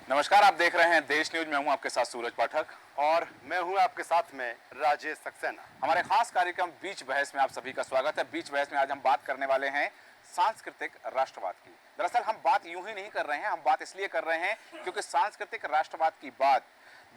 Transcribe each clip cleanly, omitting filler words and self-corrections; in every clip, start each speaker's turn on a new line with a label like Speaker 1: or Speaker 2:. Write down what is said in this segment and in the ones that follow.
Speaker 1: नमस्कार, आप देख रहे हैं देश न्यूज। मैं हूं आपके साथ सूरज पाठक
Speaker 2: और मैं हूं आपके साथ में राजेश सक्सेना।
Speaker 1: हमारे खास कार्यक्रम बीच बहस में आप सभी का स्वागत है। बीच बहस में आज हम बात करने वाले हैं सांस्कृतिक राष्ट्रवाद की। दरअसल हम बात यूं ही नहीं कर रहे हैं, हम बात इसलिए कर रहे हैं क्योंकि सांस्कृतिक राष्ट्रवाद की बात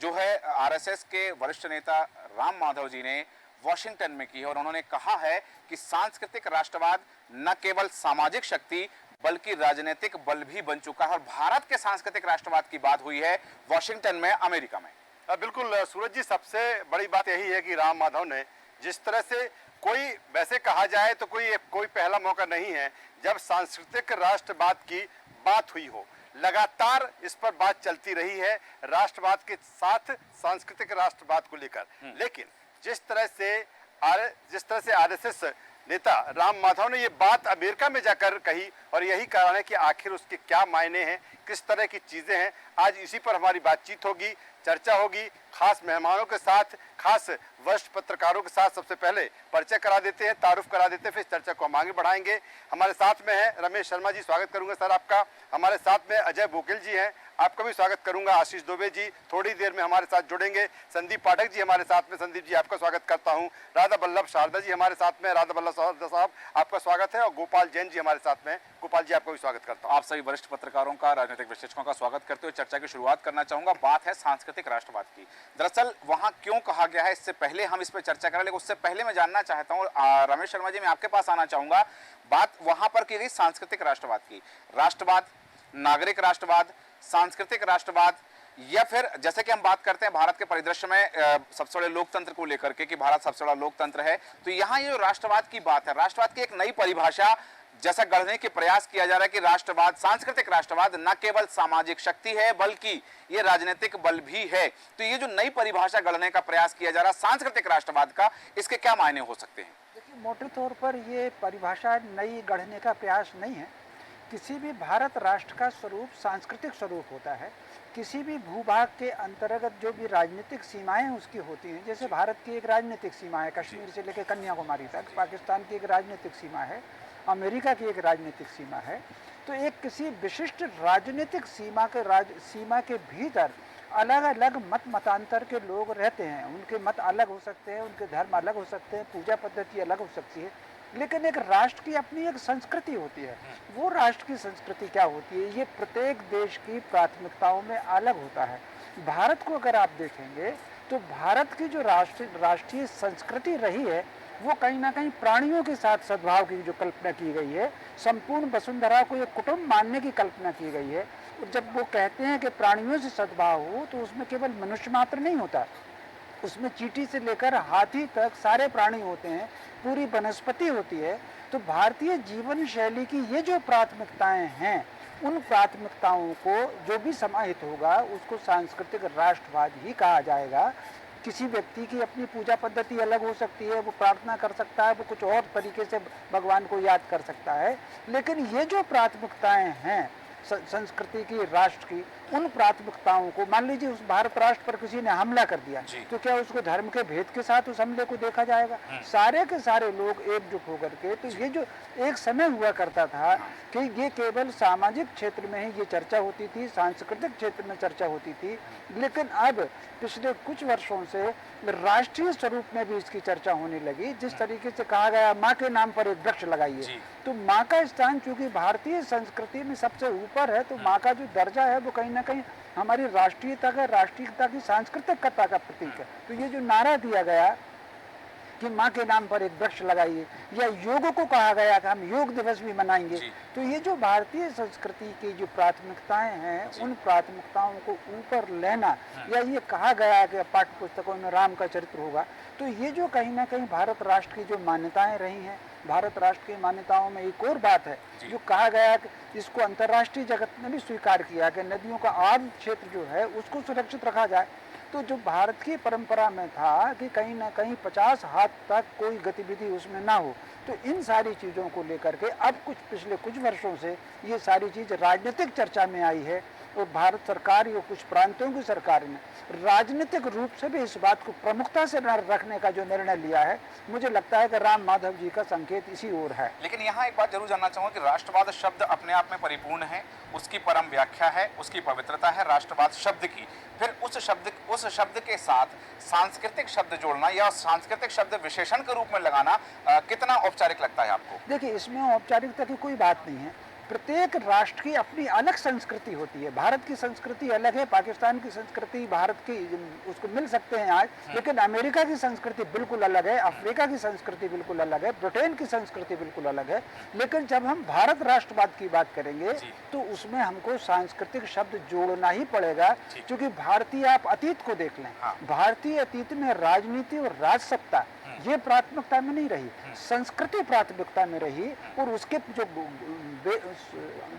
Speaker 1: जो है आरएसएस के वरिष्ठ नेता राम माधव जी ने वॉशिंगटन में की है और उन्होंने कहा है कि सांस्कृतिक राष्ट्रवाद न केवल सामाजिक शक्ति बल्कि राजनीतिक बल भी बन चुका है। और भारत के सांस्कृतिक राष्ट्रवाद की बात हुई है वॉशिंगटन में, अमेरिका में।
Speaker 2: बिल्कुल सूरज जी, सबसे बड़ी बात यही है कि राम माधव ने जिस तरह से, कोई वैसे कहा जाए तो कोई पहला मौका नहीं है जब सांस्कृतिक राष्ट्रवाद की बात हुई हो। लगातार इस पर बात चलती रही है राष्ट्रवाद के साथ सांस्कृतिक राष्ट्रवाद को लेकर, लेकिन जिस तरह से आरएसएस नेता राम माधव ने ये बात अमेरिका में जाकर कही, और यही कारण है कि आखिर उसके क्या मायने हैं, किस तरह की चीजें हैं, आज इसी पर हमारी बातचीत होगी, चर्चा होगी खास मेहमानों के साथ, खास वरिष्ठ पत्रकारों के साथ। सबसे पहले परिचय करा देते हैं, तारुफ करा देते हैं, फिर चर्चा को हम आगे बढ़ाएंगे। हमारे साथ में है रमेश शर्मा जी, स्वागत करूंगा सर आपका। हमारे साथ में अजय बोकिल जी हैं, आपका भी स्वागत करूंगा। आशीष दुबे जी थोड़ी देर में हमारे साथ जुड़ेंगे। संदीप पाठक जी हमारे साथ में, संदीप जी आपका स्वागत करता हूं। राधा बल्लभ शारदा जी हमारे साथ में, राधा बल्लभ शारदा साहब आपका स्वागत है। और गोपाल जैन जी हमारे साथ में, गोपाल जी आपका भी स्वागत करता हूं।
Speaker 1: आप सभी वरिष्ठ पत्रकारों का, राजनीतिक विश्लेषकों का स्वागत करते हुए चर्चा की शुरुआत करना चाहूंगा। बात है सांस्कृतिक राष्ट्रवाद की। दरअसल वहां क्यों कहा गया है, इससे पहले हम इस पर चर्चा करें, लेकिन उससे पहले मैं जानना चाहता हूं, रमेश शर्मा जी मैं आपके पास आना चाहूंगा। बात वहां पर की गई सांस्कृतिक राष्ट्रवाद की। राष्ट्रवाद, नागरिक राष्ट्रवाद, सांस्कृतिक राष्ट्रवाद, या फिर जैसे कि हम बात करते हैं भारत के परिदृश्य में सबसे बड़े लोकतंत्र को लेकर के कि भारत सबसे बड़ा लोकतंत्र है, तो यहाँ ये जो राष्ट्रवाद की बात है, राष्ट्रवाद की एक नई परिभाषा जैसा गढ़ने के प्रयास किया जा रहा है कि राष्ट्रवाद, सांस्कृतिक राष्ट्रवाद न केवल सामाजिक शक्ति है बल्कि ये राजनीतिक बल भी है। तो ये जो नई परिभाषा गढ़ने का प्रयास किया जा रहा है सांस्कृतिक राष्ट्रवाद का, इसके क्या मायने हो सकते हैं?
Speaker 3: देखिए, मोटे तौर पर ये परिभाषा नई गढ़ने का प्रयास नहीं है। किसी भी भारत राष्ट्र का स्वरूप सांस्कृतिक स्वरूप होता है। किसी भी भूभाग के अंतर्गत जो भी राजनीतिक सीमाएं उसकी होती हैं, जैसे भारत की एक राजनीतिक सीमा है कश्मीर से लेकर कन्याकुमारी तक, पाकिस्तान की एक राजनीतिक सीमा है, अमेरिका की एक राजनीतिक सीमा है। तो एक किसी विशिष्ट राजनीतिक सीमा के भीतर अलग अलग मतांतर के लोग रहते हैं। उनके मत अलग हो सकते हैं, उनके धर्म अलग हो सकते हैं, पूजा पद्धति अलग हो सकती है, लेकिन एक राष्ट्र की अपनी एक संस्कृति होती है। वो राष्ट्र की संस्कृति क्या होती है, ये प्रत्येक देश की प्राथमिकताओं में अलग होता है। भारत को अगर आप देखेंगे तो भारत की जो राष्ट्रीय संस्कृति रही है वो कहीं ना कहीं प्राणियों के साथ सद्भाव की जो कल्पना की गई है, संपूर्ण वसुंधरा को एक कुटुंब मानने की कल्पना की गई है। जब वो कहते हैं कि प्राणियों से सद्भाव हो, तो उसमें केवल मनुष्य मात्र नहीं होता, उसमें चींटी से लेकर हाथी तक सारे प्राणी होते हैं, पूरी वनस्पति होती है। तो भारतीय जीवन शैली की ये जो प्राथमिकताएं हैं, उन प्राथमिकताओं को जो भी समाहित होगा उसको सांस्कृतिक राष्ट्रवाद ही कहा जाएगा। किसी व्यक्ति की अपनी पूजा पद्धति अलग हो सकती है, वो प्रार्थना कर सकता है, वो कुछ और तरीके से भगवान को याद कर सकता है, लेकिन ये जो प्राथमिकताएं हैं संस्कृति की, राष्ट्र की, उन प्राथमिकताओं को, मान लीजिए उस भारत राष्ट्र पर किसी ने हमला कर दिया, तो क्या उसको धर्म के भेद के साथ उस हमले को देखा जाएगा? सारे के सारे लोग एकजुट होकर के, तो ये जो एक समय हुआ करता था कि ये केवल सामाजिक क्षेत्र में ही ये चर्चा होती थी, सांस्कृतिक क्षेत्र में चर्चा होती थी, लेकिन अब पिछले कुछ वर्षों से राष्ट्रीय स्वरूप में भी इसकी चर्चा होने लगी। जिस तरीके से कहा गया माँ के नाम पर एक वृक्ष लगाइए, तो माँ का स्थान चूंकि भारतीय संस्कृति में सबसे ऊपर है, तो माँ का जो दर्जा है वो कहीं ना कहीं हमारी राष्ट्रीयता की सांस्कृतिकता का प्रतीक है। तो ये जो नारा दिया गया कि माँ के नाम पर एक वृक्ष लगाइए, या योग को कहा गया कि हम योग दिवस भी मनाएंगे, तो ये जो भारतीय संस्कृति की जो प्राथमिकताएं हैं, उन प्राथमिकताओं को ऊपर लेना, या ये कहा गया कि पाठ्य पुस्तकों में राम का चरित्र होगा, तो ये जो कहीं ना कहीं भारत राष्ट्र की जो मान्यताएं रही हैं, भारत राष्ट्र की मान्यताओं में एक और बात है जो कहा गया कि इसको अंतर्राष्ट्रीय जगत ने भी स्वीकार किया कि नदियों का आर्द्र क्षेत्र जो है उसको सुरक्षित रखा जाए। तो जो भारत की परंपरा में था कि कहीं ना कहीं 50 हाथ तक कोई गतिविधि उसमें ना हो, तो इन सारी चीज़ों को लेकर के अब पिछले कुछ वर्षों से ये सारी चीज़ राजनीतिक चर्चा में आई है। और भारत सरकार या कुछ प्रांतों की सरकार ने राजनीतिक रूप से भी इस बात को प्रमुखता से रखने का जो निर्णय लिया है, मुझे लगता है कि राम माधव जी का संकेत इसी ओर है।
Speaker 1: लेकिन यहाँ एक बात जरूर जानना चाहूंगा कि राष्ट्रवाद शब्द अपने आप में परिपूर्ण है, उसकी परम व्याख्या है, उसकी पवित्रता है राष्ट्रवाद शब्द की। फिर उस शब्द के साथ सांस्कृतिक शब्द जोड़ना या सांस्कृतिक शब्द विशेषण के रूप में लगाना कितना औपचारिक लगता है आपको?
Speaker 3: देखिए, इसमें औपचारिकता की कोई बात नहीं है। प्रत्येक राष्ट्र की अपनी अलग संस्कृति होती है। भारत की संस्कृति अलग है, पाकिस्तान की संस्कृति भारत की उसको मिल सकते हैं आज, लेकिन अमेरिका की संस्कृति बिल्कुल अलग है, अफ्रीका की संस्कृति बिल्कुल अलग है, ब्रिटेन की संस्कृति बिल्कुल अलग है। लेकिन जब हम भारत राष्ट्रवाद की बात करेंगे तो उसमें हमको सांस्कृतिक शब्द जोड़ना ही पड़ेगा, क्योंकि भारतीय, आप अतीत को देख लें, भारतीय अतीत में राजनीति और राजसत्ता ये प्राथमिकता में नहीं रही, संस्कृति प्राथमिकता में रही। और उसके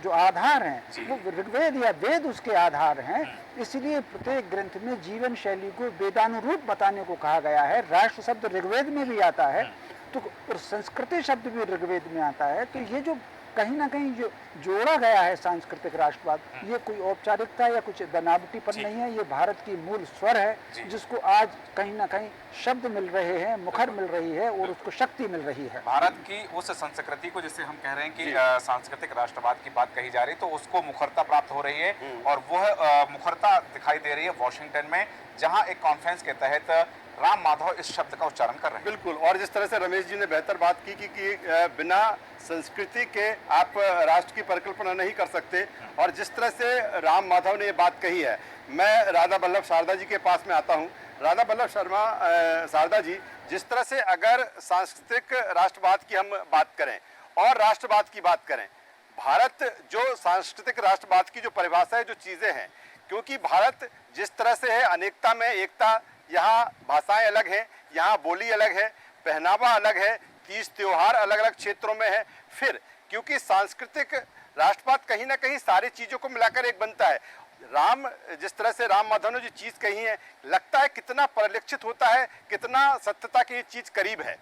Speaker 3: जो आधार हैं वो ऋग्वेद या वेद उसके आधार हैं। इसलिए प्रत्येक ग्रंथ में जीवन शैली को वेदानुरूप बताने को कहा गया है। राष्ट्र शब्द ऋग्वेद में भी आता है, तो और संस्कृति शब्द भी ऋग्वेद में आता है। तो ये जो कहीं ना कहीं जो जोड़ा गया है सांस्कृतिक राष्ट्रवाद, ये कोई औपचारिकता या कुछ बनावटीपन नहीं है, ये भारत की मूल स्वर है जिसको आज कहीं ना कहीं शब्द मिल रहे हैं, मुखर मिल रही है और उसको शक्ति मिल रही है।
Speaker 1: भारत की उस संस्कृति को जिसे हम कह रहे हैं कि सांस्कृतिक राष्ट्रवाद की बात कही जा रही है, तो उसको मुखरता प्राप्त हो रही है और वह मुखरता दिखाई दे रही है वॉशिंगटन में, जहां एक कॉन्फ्रेंस के तहत राम माधव इस शब्द का उच्चारण कर रहे हैं।
Speaker 2: बिल्कुल, और जिस तरह से रमेश जी ने बेहतर बात की कि बिना संस्कृति के आप राष्ट्र की परिकल्पना नहीं कर सकते, और जिस तरह से राम माधव ने ये बात कही है, मैं राधा वल्लभ शारदा जी के पास में आता हूँ। राधा वल्लभ शर्मा शारदा जी, जिस तरह से अगर सांस्कृतिक राष्ट्रवाद की हम बात करें और राष्ट्रवाद की बात करें, भारत जो सांस्कृतिक राष्ट्रवाद की जो परिभाषा है, जो चीज़ें हैं, क्योंकि भारत जिस तरह से है अनेकता में एकता, यहाँ भाषाएं अलग हैं, यहाँ बोली अलग है, पहनावा अलग है, तीज त्योहार अलग अलग क्षेत्रों में है। फिर क्योंकि सांस्कृतिक राष्ट्रवाद कहीं ना कहीं सारी चीज़ों को मिलाकर एक बनता है। राम, जिस तरह से राम माधव ने जो चीज़ कही है, लगता है कितना परिलक्षित होता है, कितना सत्यता की ये चीज़ करीब है।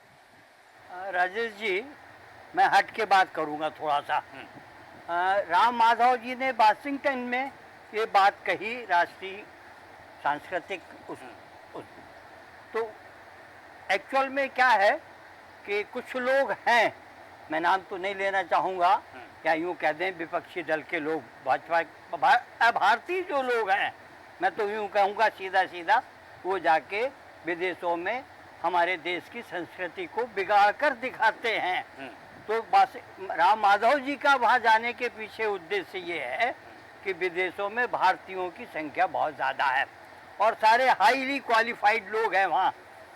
Speaker 4: राजेश जी, मैं हट के बात करूँगा थोड़ा सा। राम माधव जी ने वाशिंगटन में ये बात कही, राष्ट्रीय सांस्कृतिक तो एक्चुअल में क्या है कि कुछ लोग हैं, मैं नाम तो नहीं लेना चाहूँगा, या यूँ कह दें विपक्षी दल के लोग, भाजपा भारतीय जो लोग हैं, मैं तो यूँ कहूँगा सीधा सीधा, वो जाके विदेशों में हमारे देश की संस्कृति को बिगाड़ कर दिखाते हैं। तो राम माधव जी का वहाँ जाने के पीछे उद्देश्य ये है कि विदेशों में भारतीयों की संख्या बहुत ज़्यादा है और सारे हाईली क्वालिफाइड लोग हैं वहाँ,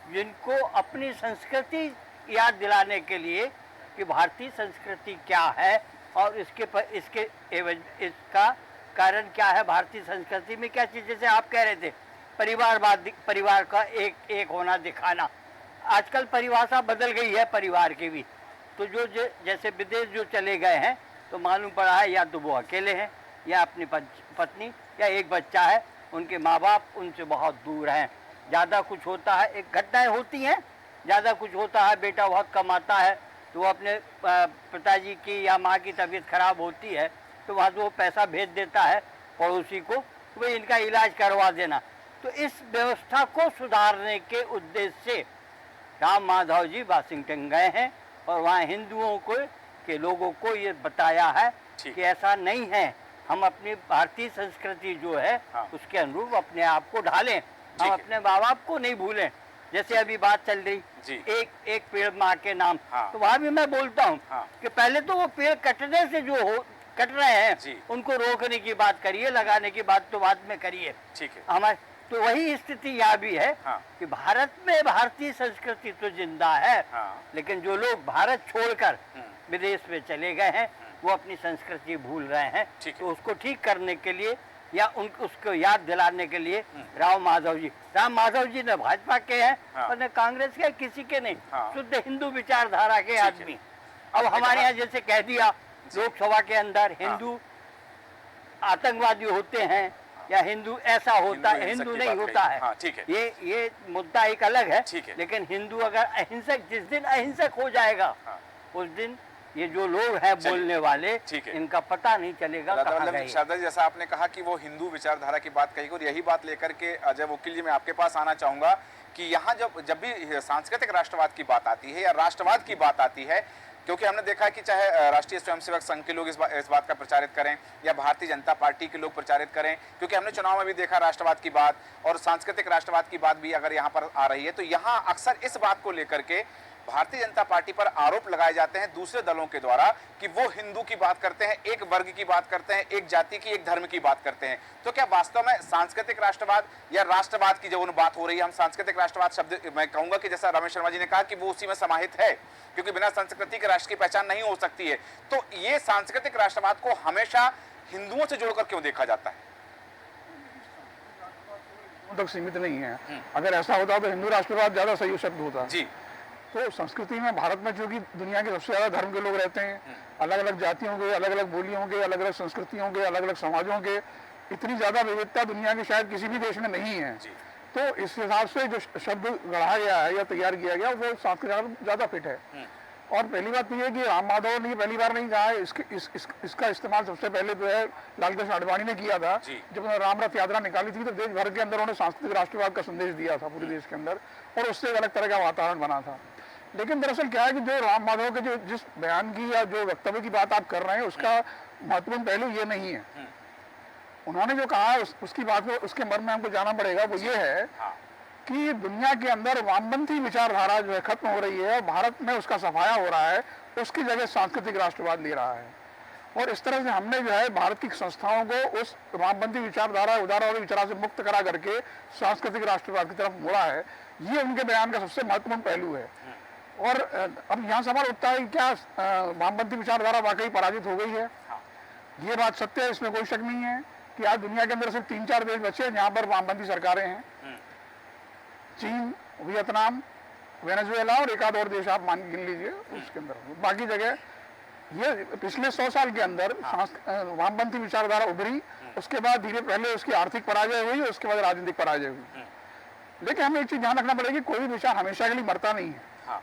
Speaker 4: जिनको अपनी संस्कृति याद दिलाने के लिए कि भारतीय संस्कृति क्या है और इसका कारण क्या है, भारतीय संस्कृति में क्या चीज़, जैसे आप कह रहे थे परिवारवाद, परिवार का एक होना दिखाना। आजकल परिभाषा बदल गई है परिवार की भी। तो जो जैसे विदेश जो चले गए हैं तो मालूम पड़ा है या तो वो अकेले हैं या अपनी पत्नी या एक बच्चा है, उनके माँ बाप उनसे बहुत दूर हैं। ज़्यादा कुछ होता है, एक घटनाएं होती हैं, ज़्यादा कुछ होता है, बेटा बहुत कमाता है तो वो अपने पिताजी की या माँ की तबीयत खराब होती है तो वहाँ से वो पैसा भेज देता है पड़ोसी को, तो भाई इनका इलाज करवा देना। तो इस व्यवस्था को सुधारने के उद्देश्य से राम माधव जी वाशिंगटन गए हैं और वहाँ हिंदुओं को के लोगों को ये बताया है कि ऐसा नहीं है, हम अपनी भारतीय संस्कृति जो है उसके अनुरूप अपने आप को ढालें, हम अपने माँ बाप को नहीं भूलें। जैसे अभी बात चल रही एक पेड़ माँ के नाम, तो वहाँ भी मैं बोलता हूँ कि पहले तो वो पेड़ कटने से जो कट रहे हैं उनको रोकने की बात करिए, लगाने की बात तो बाद में करिए।
Speaker 1: ठीक है,
Speaker 4: हमारे तो वही स्थिति यहाँ भी है कि भारत में भारतीय संस्कृति तो जिंदा है, लेकिन जो लोग भारत छोड़कर विदेश में चले गए हैं वो अपनी संस्कृति भूल रहे हैं। तो उसको ठीक करने के लिए या उसको याद दिलाने के लिए राम माधव जी ने भाजपा के हैं और न कांग्रेस के, किसी के नहीं, शुद्ध हिंदू विचारधारा के आदमी। अब हमारे यहाँ जैसे कह दिया लोकसभा के अंदर हिंदू आतंकवादी होते हैं या हिंदू ऐसा होता है, हिंदू नहीं होता है। ये मुद्दा एक अलग है, लेकिन हिंदू अगर अहिंसक, जिस दिन अहिंसक हो जाएगा उस दिन ये जो लोग हैं बोलने वाले,
Speaker 1: ठीक है।
Speaker 4: इनका पता नहीं चलेगा
Speaker 1: राधा
Speaker 4: कहाँ
Speaker 1: वल्लभ
Speaker 4: गए।
Speaker 1: शारदा जी, जैसा आपने कहा कि वो हिंदू विचारधारा की बात कही, और यही बात लेकर के अजय वकील जी मैं आपके पास आना चाहूंगा कि यहाँ जब भी सांस्कृतिक राष्ट्रवाद की बात आती है या राष्ट्रवाद की बात आती है, क्योंकि हमने देखा है कि चाहे राष्ट्रीय स्वयंसेवक संघ के लोग इस बात का प्रचारित करें या भारतीय जनता पार्टी के लोग प्रचारित करें, क्योंकि हमने चुनाव में भी देखा राष्ट्रवाद की बात और सांस्कृतिक राष्ट्रवाद की बात भी अगर यहाँ पर आ रही है, तो यहाँ अक्सर इस बात को लेकर के भारतीय जनता पार्टी पर आरोप लगाए जाते हैं दूसरे दलों के द्वारा कि वो हिंदू की बात करते हैं, एक वर्ग की बात करते हैं, एक जाति की, एक धर्म की बात करते हैं। तो क्या वास्तव में सांस्कृतिक राष्ट्रवाद या राष्ट्रवाद की जब बात हो रही है, हम सांस्कृतिक राष्ट्रवाद शब्द मैं कहूंगा कि जैसा रमेश शर्मा जी ने कहा कि वो उसी में समाहित है, क्योंकि बिना संस्कृति के राष्ट्र की पहचान नहीं हो सकती है। तो ये सांस्कृतिक राष्ट्रवाद को हमेशा हिंदुओं से जोड़कर क्यों देखा जाता है?
Speaker 5: तक सीमित नहीं है। अगर ऐसा होता तो हिंदू राष्ट्रवाद ज्यादा सही शब्द होता
Speaker 1: जी।
Speaker 5: तो संस्कृति में भारत में चूंकि दुनिया के सबसे ज्यादा धर्म के लोग रहते हैं, अलग अलग जातियों के, अलग अलग बोलियों के, अलग अलग संस्कृतियों के, अलग अलग समाजों के, इतनी ज्यादा विविधता दुनिया के शायद किसी भी देश में नहीं है। तो इस हिसाब से जो शब्द गढ़ा गया है या तैयार किया गया वो संस्कृत ज्यादा फिट है। और पहली बात तो ये कि राम माधव ने पहली बार नहीं कहा है, इसका इस्तेमाल सबसे पहले जो है लाल कृष्ण आडवाणी ने किया था। जब उन्होंने राम रथ यात्रा निकाली थी तो देश भर के अंदर उन्होंने सांस्कृतिक राष्ट्रवाद का संदेश दिया था पूरे देश के अंदर, और उससे एक अलग तरह का वातावरण बना था। लेकिन दरअसल क्या है कि जो राम माधव के जो जिस बयान की या जो वक्तव्य की बात आप कर रहे हैं उसका महत्वपूर्ण पहलू ये नहीं है। उन्होंने जो कहा उसकी बात को, उसके मर्म में हमको जाना पड़ेगा। वो ये है कि दुनिया के अंदर वामपंथी विचारधारा जो है खत्म हो रही है और भारत में उसका सफाया हो रहा है, उसकी जगह सांस्कृतिक राष्ट्रवाद ले रहा है। और इस तरह से हमने जो है भारत की संस्थाओं को उस वामपंथी विचारधारा, उदारवादी विचार से मुक्त करा करके सांस्कृतिक राष्ट्रवाद की तरफ मोड़ा है। ये उनके बयान का सबसे महत्वपूर्ण पहलू है। और अब यहाँ सवाल उठता है कि क्या वामपंथी विचारधारा वाकई पराजित हो गई है? ये बात सत्य है, इसमें कोई शक नहीं है कि आज दुनिया के अंदर सिर्फ 3-4 देश बचे हैं जहाँ पर वामपंथी सरकारें हैं। चीन, वियतनाम, वेनेजुएला और एक आध और देश आप गिन लीजिए उसके अंदर। बाकी जगह ये पिछले 100 साल के अंदर वामपंथी विचारधारा उभरी, उसके बाद धीरे पहले उसकी आर्थिक पराजय हुई, उसके बाद राजनीतिक पराजय हुई। लेकिन हमें एक चीज ध्यान रखना पड़ेगी, कोई विचार हमेशा के लिए मरता नहीं है।
Speaker 1: हाँ,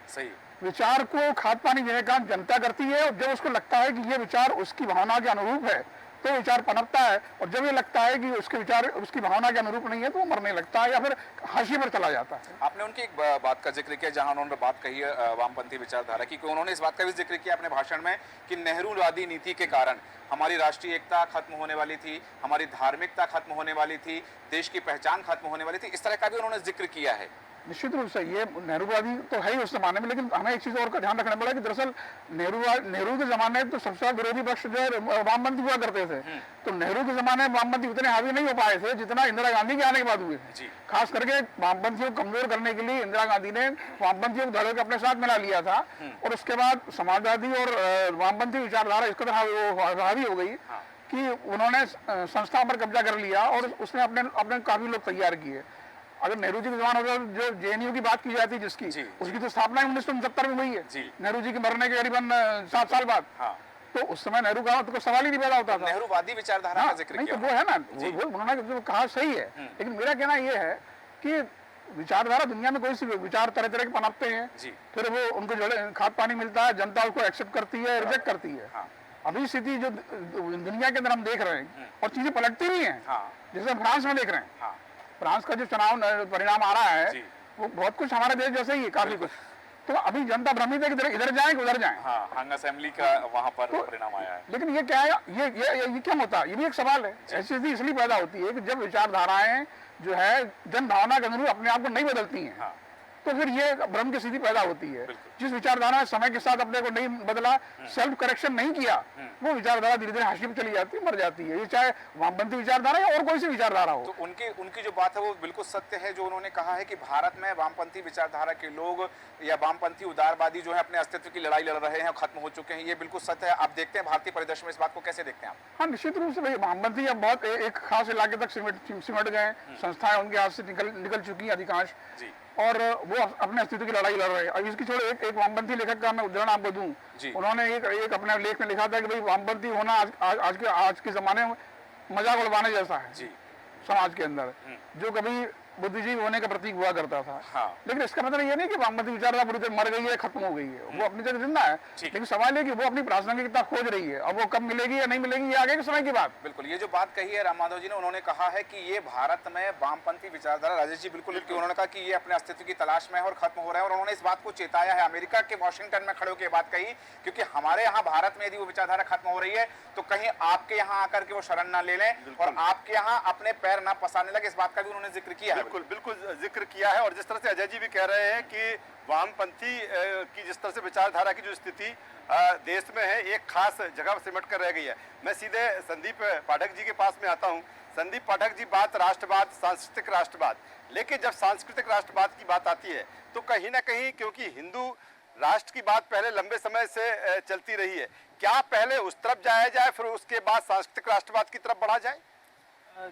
Speaker 1: सही।
Speaker 5: विचार को खाद पानी देने का काम जनता करती है, और जब उसको लगता है कि ये विचार उसकी भावना के अनुरूप है तो विचार पनपता है, और जब ये लगता है कि उसके विचार उसकी भावना के अनुरूप नहीं है तो वो मरने लगता है या फिर हाशिए पर चला जाता है।
Speaker 1: आपने उनकी एक बात का जिक्र किया जहां उन्होंने बात कही है वामपंथी विचारधारा की, उन्होंने इस बात का भी जिक्र किया अपने भाषण में कि नेहरूवादी नीति के कारण हमारी राष्ट्रीय एकता खत्म होने वाली थी, हमारी धार्मिकता खत्म होने वाली थी, देश की पहचान खत्म होने वाली थी। इस तरह का भी उन्होंने जिक्र किया है।
Speaker 5: निश्चित रूप से ये नेहरूवादी तो है ही उस जमाने में, लेकिन हमें एक चीज और का ध्यान रखना पड़ा कि दरअसल नेहरू के जमाने में तो सबसे विरोधी पक्ष जो है वामपंथी हुआ करते थे। तो नेहरू के जमाने में वामपंथी उतने हावी नहीं हो पाए थे जितना इंदिरा गांधी के आने के बाद हुए थे। खास करके वामपंथियों को कमजोर करने के लिए इंदिरा गांधी ने वामपंथियों को धड़े के अपने साथ मिला लिया था, और उसके बाद समाजवादी और वामपंथी विचारधारा इस कदर हावी हो गई कि उन्होंने संस्थाओं पर कब्जा कर लिया और उसने अपने काफी लोग तैयार किए। अगर नेहरू जी के जमाने में जो जेएनयू की बात की जाती है जिसकी, उसकी तो स्थापना 1969 में हुई है, नेहरू जी के मरने के करीबन 7 साल बाद। तो उस समय नेहरू का तो कोई सवाल ही नहीं पैदा होता था।
Speaker 1: नेहरूवादी विचारधारा का जिक्र
Speaker 5: नहीं, तो वो है ना, वो उन्होंने जो कहा सही है, लेकिन मेरा कहना ये है कि विचारधारा दुनिया में कोई सी विचार तरह तरह के पनपते हैं, फिर वो उनको जो खाद पानी मिलता है, जनता उसको एक्सेप्ट करती है, रिजेक्ट करती है। अभी स्थिति जो दुनिया के अंदर हम देख रहे हैं और चीजें पलटती नहीं है, जैसे फ्रांस में देख रहे हैं। फ्रांस का जो चुनाव परिणाम आ रहा है वो बहुत कुछ हमारे देश जैसे ही है, काफी कुछ। तो अभी जनता भ्रमित है कि इधर जाए कि उधर जाए।
Speaker 1: हंग असेंबली का वहां पर परिणाम आया है।
Speaker 5: लेकिन ये क्या है, ये क्यों होता है? ये भी एक सवाल है। ऐसी स्थिति इसलिए पैदा होती है कि जब विचारधाराएं जो है जन भावना के अनुरूप अपने आप को नहीं बदलती हैं, तो फिर ये भ्रम की स्थिति पैदा होती है। जिस विचारधारा ने समय के साथ अपने को नहीं बदला, सेल्फ करेक्शन नहीं किया, वो विचारधारा धीरे धीरे हाशिए पे चली जाती है, मर जाती है। ये चाहे वामपंथी विचारधारा या और कोई सी विचारधारा हो।
Speaker 1: तो उनकी जो बात है वो बिल्कुल सत्य है, जो उन्होंने कहा है कि भारत में वामपंथी विचारधारा के लोग या वामपंथी उदारवादी जो है अपने अस्तित्व की लड़ाई लड़ रहे हैं और खत्म हो चुके हैं। ये बिल्कुल सत्य है। आप देखते हैं भारतीय परिदृश्य में इस बात को कैसे देखते हैं आप?
Speaker 5: हाँ, निश्चित रूप से भाई वामपंथी अब बहुत एक खास इलाके तक सिमट गए, संस्थाएं उनके हाथ से निकल चुकी है अधिकांश, और वो अपने अस्तित्व की लड़ाई लड़ रहे हैं। अब इसकी छोड़े एक वामपंथी लेखक का मैं उदाहरण आपको दूं। उन्होंने एक अपने लेख में लिखा था कि भाई वामपंथी होना आज के जमाने में मजाक उड़वाने जैसा है समाज के अंदर। जो कभी बुद्धिजीवी होने का प्रतीक हुआ करता था।
Speaker 1: हाँ।
Speaker 5: लेकिन इसका मतलब ये नहीं कि वामपंथी विचारधारा पूरी तरह मर गई है, खत्म हो गई है, वो अपनी जगह जिंदा है। लेकिन सवाल है कि वो अपनी प्रासंगिकता खोज रही है। अब वो कब मिलेगी या नहीं मिलेगी, ये आगे के समय की बात।
Speaker 1: बिल्कुल, ये जो बात कही है राम माधव जी ने, उन्होंने कहा है कि ये भारत में वामपंथी विचारधारा, राजेश जी बिल्कुल, उन्होंने कहा कि ये अपने अस्तित्व की तलाश में है और खत्म हो रहा है, और उन्होंने इस बात को चेताया है। अमेरिका के वॉशिंगटन में खड़े होकर बात कही, क्योंकि हमारे यहाँ भारत में यदि वो विचारधारा खत्म हो रही है तो कहीं आपके यहाँ आकर के वो शरण ना ले लें और आपके यहाँ अपने पैर ना पसारने लगे, इस बात का भी उन्होंने जिक्र किया है।
Speaker 2: बिल्कुल जिक्र किया है। और जिस तरह से अजय जी भी कह रहे हैं कि वामपंथी की जिस तरह से विचारधारा की जो स्थिति देश में है, एक खास जगह सिमट कर रह गई है। मैं सीधे संदीप पाठक जी के पास में आता हूँ। संदीप पाठक जी, बात राष्ट्रवाद, सांस्कृतिक राष्ट्रवाद, लेकिन जब सांस्कृतिक राष्ट्रवाद की बात आती है तो कहीं ना कहीं, क्योंकि हिंदू राष्ट्र की बात पहले लंबे समय से चलती रही है, क्या पहले उस तरफ जाया जाए फिर उसके बाद सांस्कृतिक राष्ट्रवाद की तरफ बढ़ा जाए?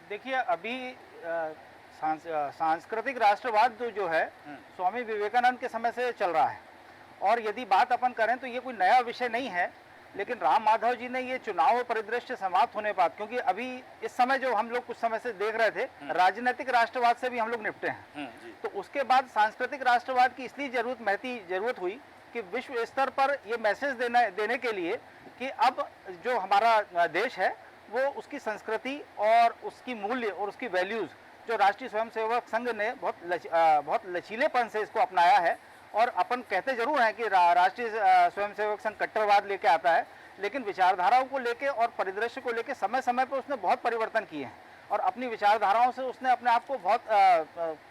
Speaker 6: देखिए, अभी सांस्कृतिक राष्ट्रवाद जो है स्वामी विवेकानंद के समय से चल रहा है, और यदि बात अपन करें तो ये कोई नया विषय नहीं है। लेकिन राम माधव जी ने ये चुनाव परिदृश्य समाप्त होने बाद, क्योंकि अभी इस समय जो हम लोग कुछ समय से देख रहे थे, राजनीतिक राष्ट्रवाद से भी हम लोग निपटे हैं, तो उसके बाद सांस्कृतिक राष्ट्रवाद की इसलिए जरूरत हुई कि विश्व स्तर पर ये मैसेज देने के लिए कि अब जो हमारा देश है वो उसकी संस्कृति और उसकी मूल्य और उसकी वैल्यूज, जो राष्ट्रीय स्वयंसेवक संघ ने बहुत लचीलेपन से इसको अपनाया है। और अपन कहते जरूर हैं कि राष्ट्रीय स्वयंसेवक संघ कट्टरवाद लेके आता है, लेकिन विचारधाराओं को लेके और परिदृश्य को लेके समय समय पर उसने बहुत परिवर्तन किए हैं, और अपनी विचारधाराओं से उसने अपने आप को बहुत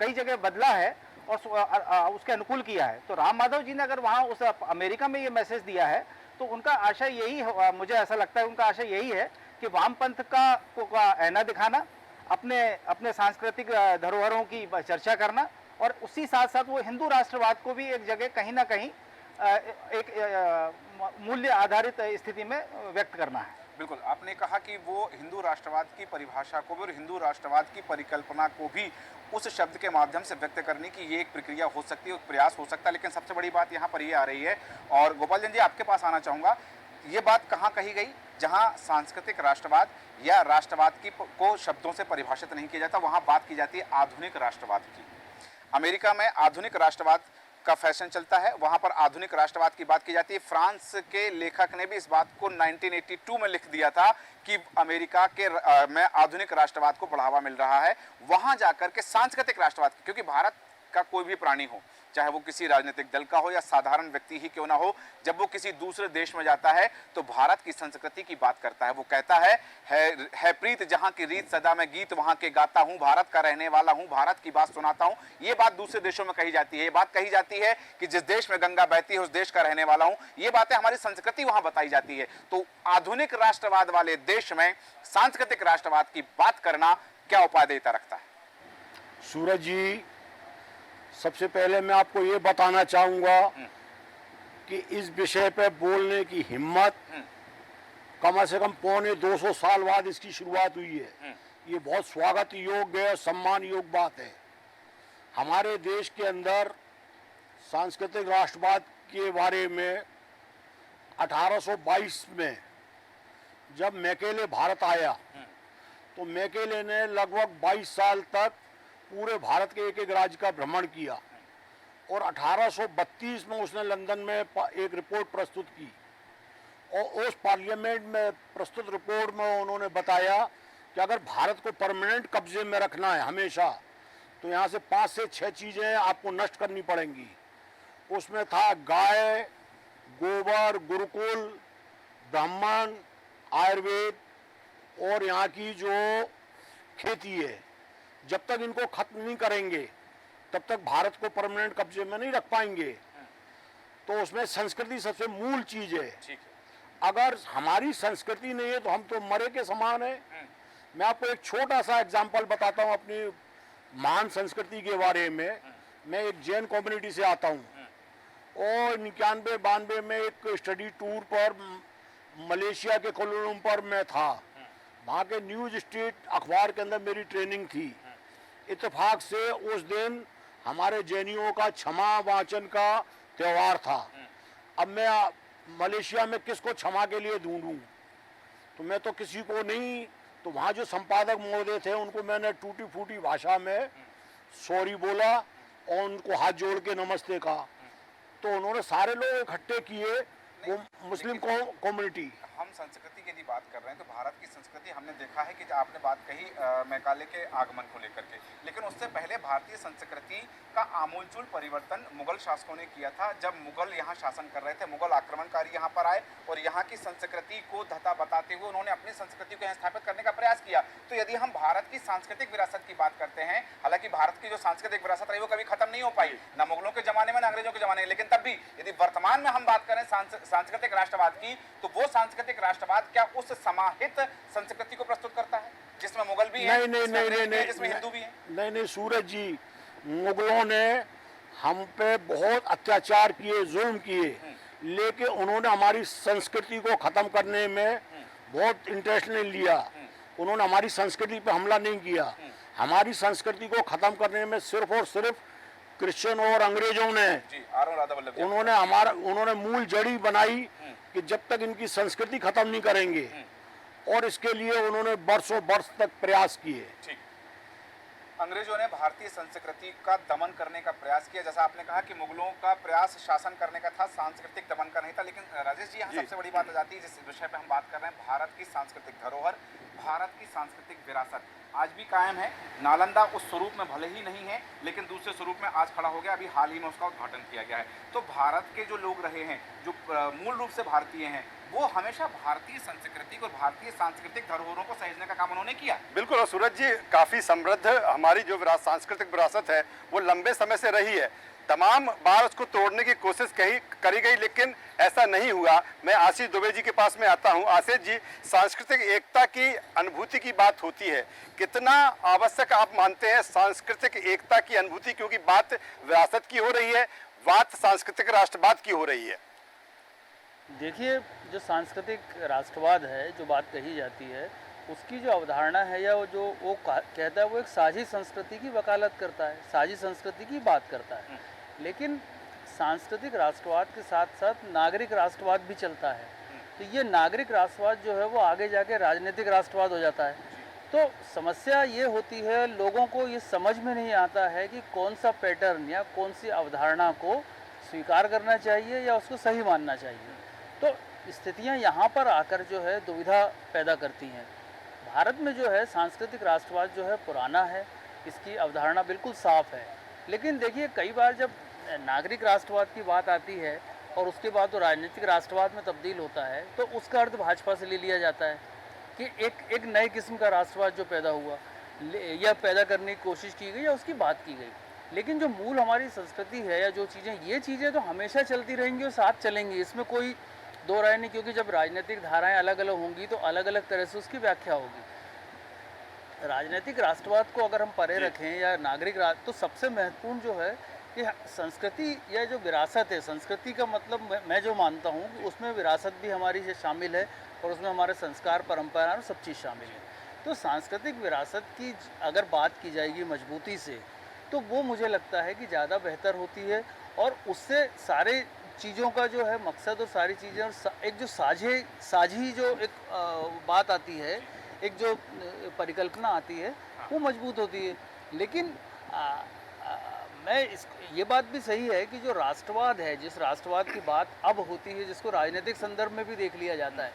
Speaker 6: कई जगह बदला है और उसके अनुकूल किया है। तो राम माधव जी ने अगर वहाँ उस अमेरिका में ये मैसेज दिया है तो उनका आशय यही, मुझे ऐसा लगता है उनका आशय यही है कि वामपंथ का ऐना दिखाना, अपने सांस्कृतिक धरोहरों की चर्चा करना, और उसी साथ साथ वो हिंदू राष्ट्रवाद को भी एक जगह कहीं ना कहीं एक मूल्य आधारित स्थिति में व्यक्त करना है।
Speaker 1: बिल्कुल, आपने कहा कि वो हिंदू राष्ट्रवाद की परिभाषा को भी और हिंदू राष्ट्रवाद की परिकल्पना को भी उस शब्द के माध्यम से व्यक्त करने की ये एक प्रक्रिया हो सकती है, एक प्रयास हो सकता है। लेकिन सबसे बड़ी बात यहाँ पर ये आ रही है, और गोपाल जी आपके पास आना चाहूँगा, ये बात कहाँ कही गई जहाँ सांस्कृतिक राष्ट्रवाद या राष्ट्रवाद को शब्दों से परिभाषित नहीं किया जाता, वहाँ बात की जाती है आधुनिक राष्ट्रवाद की। अमेरिका में आधुनिक राष्ट्रवाद का फैशन चलता है, वहां पर आधुनिक राष्ट्रवाद की बात की जाती है। फ्रांस के लेखक ने भी इस बात को 1982 में लिख दिया था कि अमेरिका के में आधुनिक राष्ट्रवाद को बढ़ावा मिल रहा है। वहां जाकर के सांस्कृतिक राष्ट्रवाद, क्योंकि भारत का कोई भी प्राणी हो, चाहे वो किसी राजनीतिक दल का हो या साधारण व्यक्ति ही क्यों ना हो, जब वो किसी दूसरे देश में जाता है तो भारत की संस्कृति की बात करता है। वो कहता है प्रीत जहां की रीत सदा मैं गीत वहां के गाता हूं, भारत का रहने वाला हूं, भारत की बात सुनाता हूं। ये बात दूसरे देशों में कही जाती है। ये बात कही जाती है कि जिस देश में गंगा बहती है उस देश का रहने वाला हूं। ये बातें हमारी संस्कृति वहां बताई जाती है। तो आधुनिक राष्ट्रवाद वाले देश में सांस्कृतिक राष्ट्रवाद की बात करना क्या उपादेयता रखता है?
Speaker 7: सूरज जी, सबसे पहले मैं आपको ये बताना चाहूँगा कि इस विषय पे बोलने की हिम्मत कम से कम 250 साल बाद इसकी शुरुआत हुई है। ये बहुत स्वागत योग्य और सम्मान योग्य बात है। हमारे देश के अंदर सांस्कृतिक राष्ट्रवाद के बारे में 1822 में जब मैकेले भारत आया तो मैकेले ने लगभग 22 साल तक पूरे भारत के एक राज्य का भ्रमण किया, और 1832 में उसने लंदन में एक रिपोर्ट प्रस्तुत की, और उस पार्लियामेंट में प्रस्तुत रिपोर्ट में उन्होंने बताया कि अगर भारत को परमानेंट कब्जे में रखना है हमेशा, तो यहाँ से 5 से 6 चीज़ें आपको नष्ट करनी पड़ेंगी। उसमें था गाय, गोबर, गुरुकुल, ब्राह्मण, आयुर्वेद और यहाँ की जो खेती है। जब तक इनको खत्म नहीं करेंगे तब तक भारत को परमानेंट कब्जे में नहीं रख पाएंगे। तो उसमें संस्कृति सबसे मूल चीज है। अगर हमारी संस्कृति नहीं है तो हम तो मरे के समान है। मैं आपको एक छोटा सा एग्जांपल बताता हूँ अपनी महान संस्कृति के बारे में। मैं एक जैन कम्युनिटी से आता हूँ और 91-92 में एक स्टडी टूर पर मलेशिया के कोलंबो में था। वहाँ के न्यूज स्ट्रीट अखबार के अंदर मेरी ट्रेनिंग थी। इत्तेफाक से उस दिन हमारे जैनियों का क्षमा वाचन का त्यौहार था। अब मैं मलेशिया में किसको क्षमा के लिए ढूंढूं? तो मैं तो किसी को नहीं। तो वहाँ जो संपादक महोदय थे उनको मैंने टूटी फूटी भाषा में सॉरी बोला और उनको हाथ जोड़ के नमस्ते कहा। तो उन्होंने सारे लोग इकट्ठे किए, वो मुस्लिम कम्युनिटी।
Speaker 1: हम संस्कृति की यदि बात कर रहे हैं तो भारत की संस्कृति हमने देखा है कि जो आपने बात कही मैकाले के आगमन को लेकर के, लेकिन उससे पहले भारतीय संस्कृति का आमूलचूल परिवर्तन मुगल शासकों ने किया था। जब मुगल यहाँ शासन कर रहे थे, मुगल आक्रमणकारी यहाँ पर आए और यहाँ की संस्कृति को धता बताते हुए उन्होंने अपनी संस्कृति को यहाँ स्थापित करने का प्रयास किया। तो यदि हम भारत की सांस्कृतिक विरासत की बात करते हैं, हालांकि भारत की जो सांस्कृतिक विरासत रही वो कभी खत्म नहीं हो पाई, ना मुगलों के जमाने में ना अंग्रेजों के जमाने में, लेकिन तब भी यदि वर्तमान में हम बात करें सांस्कृतिक राष्ट्रवाद की, तो वो सांस्कृतिक राष्ट्रवाद क्या उस समाहित संस्कृति को प्रस्तुत करता है जिसमें मुगल भी हैं, जिसमें हिंदू भी हैं?
Speaker 7: नहीं सूरज जी, मुगलों ने हम पे बहुत अत्याचार किए, जुल्म किए, लेकिन उन्होंने हमारी संस्कृति को खत्म करने में बहुत इंटरेस्ट नहीं लिया। उन्होंने हमारी संस्कृति पे हमला नहीं किया। हमारी संस्कृति को खत्म करने में सिर्फ और सिर्फ क्रिश्चियन और अंग्रेजों ने, उन्होंने मूल जड़ी बनाई कि जब तक इनकी संस्कृति खत्म नहीं करेंगे, और इसके लिए उन्होंने बरसों वर्ष तक प्रयास किए।
Speaker 1: ठीक। अंग्रेजों ने भारतीय संस्कृति का दमन करने का प्रयास किया, जैसा आपने कहा कि मुगलों का प्रयास शासन करने का था, सांस्कृतिक दमन का नहीं था। लेकिन राजेश जी, यहाँ सबसे बड़ी बात आ जाती है जिस विषय पे हम बात कर रहे हैं, भारत की सांस्कृतिक धरोहर, भारत की सांस्कृतिक विरासत आज भी कायम है। नालंदा उस स्वरूप में भले ही नहीं है, लेकिन दूसरे स्वरूप में आज खड़ा हो गया। अभी हाल ही में उसका उद्घाटन किया गया है। तो भारत के जो लोग रहे हैं, जो मूल रूप से भारतीय हैं, वो हमेशा भारतीय संस्कृति और भारतीय सांस्कृतिक धरोहरों को सहेजने का काम उन्होंने किया।
Speaker 2: बिल्कुल। और सूरज जी, काफ़ी समृद्ध हमारी जो सांस्कृतिक विरासत है वो लंबे समय से रही है। तमाम बार उसको तोड़ने की कोशिश करी गई, लेकिन ऐसा नहीं हुआ। मैं आशीष दुबे जी के पास में आता हूं। आशीष जी, सांस्कृतिक एकता की अनुभूति की बात होती है, कितना आवश्यक आप मानते हैं सांस्कृतिक एकता की अनुभूति, क्योंकि बात विरासत की हो रही है, बात सांस्कृतिक राष्ट्रवाद की हो रही है?
Speaker 8: देखिए, जो सांस्कृतिक राष्ट्रवाद है, जो बात कही जाती है, उसकी जो अवधारणा है या वो कहता है, वो एक साझी संस्कृति की वकालत करता है, साझी संस्कृति की बात करता है। लेकिन सांस्कृतिक राष्ट्रवाद के साथ साथ नागरिक राष्ट्रवाद भी चलता है। तो ये नागरिक राष्ट्रवाद जो है वो आगे जाके राजनीतिक राष्ट्रवाद हो जाता है। तो समस्या ये होती है, लोगों को ये समझ में नहीं आता है कि कौन सा पैटर्न या कौन सी अवधारणा को स्वीकार करना चाहिए या उसको सही मानना चाहिए। तो स्थितियाँ यहाँ पर आकर जो है दुविधा पैदा करती हैं। भारत में जो है सांस्कृतिक राष्ट्रवाद जो है पुराना है, इसकी अवधारणा बिल्कुल साफ है। लेकिन देखिए, कई बार जब नागरिक राष्ट्रवाद की बात आती है और उसके बाद तो राजनीतिक राष्ट्रवाद में तब्दील होता है, तो उसका अर्थ भाजपा से ले लिया जाता है कि एक नए किस्म का राष्ट्रवाद जो पैदा हुआ या पैदा करने की कोशिश की गई या उसकी बात की गई। लेकिन जो मूल हमारी संस्कृति है या जो चीज़ें, ये चीज़ें तो हमेशा चलती रहेंगी और साथ चलेंगी, इसमें कोई दो राय नहीं। क्योंकि जब राजनीतिक धाराएं अलग अलग होंगी तो अलग अलग तरह से उसकी व्याख्या होगी। राजनीतिक राष्ट्रवाद को अगर हम परे रखें या नागरिक तो सबसे महत्वपूर्ण जो है कि संस्कृति या जो विरासत है, संस्कृति का मतलब मैं जो मानता हूँ कि उसमें विरासत भी हमारी शामिल है और उसमें हमारे संस्कार, परंपरा और सब चीज़ शामिल है। तो सांस्कृतिक विरासत की अगर बात की जाएगी मजबूती से, तो वो मुझे लगता है कि ज़्यादा बेहतर होती है और उससे सारे चीज़ों का जो है मकसद और सारी चीज़ें और एक जो साझी जो एक बात आती है, एक जो परिकल्पना आती है, वो मजबूत होती है। लेकिन ये बात भी सही है कि जो राष्ट्रवाद है, जिस राष्ट्रवाद की बात अब होती है, जिसको राजनीतिक संदर्भ में भी देख लिया जाता है,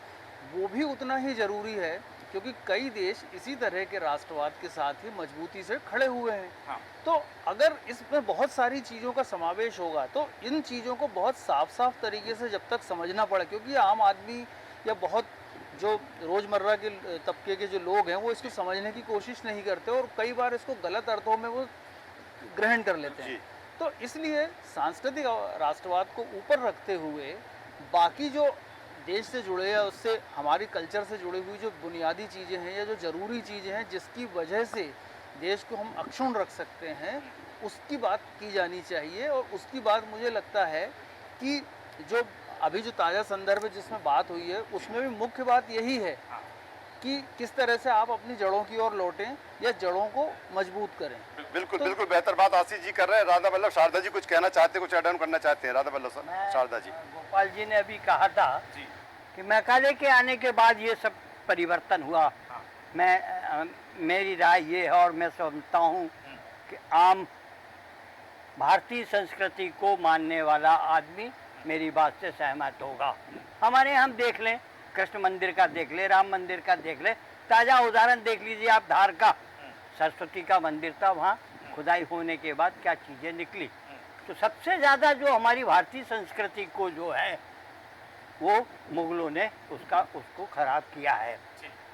Speaker 8: वो भी उतना ही ज़रूरी है, क्योंकि कई देश इसी तरह के राष्ट्रवाद के साथ ही मजबूती से खड़े हुए हैं। हाँ। तो अगर इसमें बहुत सारी चीज़ों का समावेश होगा तो इन चीज़ों को बहुत साफ तरीके से जब तक समझना पड़े, क्योंकि आम आदमी या बहुत जो रोज़मर्रा के तबके के जो लोग हैं वो इसको समझने की कोशिश नहीं करते और कई बार इसको गलत अर्थों में वो ग्रहण कर लेते हैं। तो इसलिए सांस्कृतिक राष्ट्रवाद को ऊपर रखते हुए बाकी जो देश से जुड़े या उससे हमारी कल्चर से जुड़ी हुई जो बुनियादी चीज़ें हैं या जो ज़रूरी चीज़ें हैं जिसकी वजह से देश को हम अक्षुण्ण रख सकते हैं, उसकी बात की जानी चाहिए। और उसकी बात मुझे लगता है कि जो अभी जो ताज़ा संदर्भ है जिसमें बात हुई है, उसमें भी मुख्य बात यही है कि किस तरह से आप अपनी जड़ों की ओर लौटें या जड़ों को मजबूत करें।
Speaker 2: बिल्कुल बिल्कुल बेहतर बात आशीष जी कर रहे हैं। राधा वल्लभ शारदा जी कुछ कहना चाहते हैं, कुछ ऐड ऑन करना चाहते हैं? राधा वल्लभ शारदा जी।
Speaker 4: गोपाल जी ने अभी कहा था कि मैकाले के आने के बाद ये सब परिवर्तन हुआ। मेरी राय ये है और मैं समझता हूँ कि आम भारतीय संस्कृति को मानने वाला आदमी मेरी बात से सहमत होगा। हमारे यहाँ हम देख लें, कृष्ण मंदिर का देख लें, राम मंदिर का देख लें, ताज़ा उदाहरण देख लीजिए आप धार का। सरस्वती का मंदिर था, वहाँ खुदाई होने के बाद क्या चीज़ें निकली। तो सबसे ज़्यादा जो हमारी भारतीय संस्कृति को जो है वो मुगलों ने उसको खराब किया है।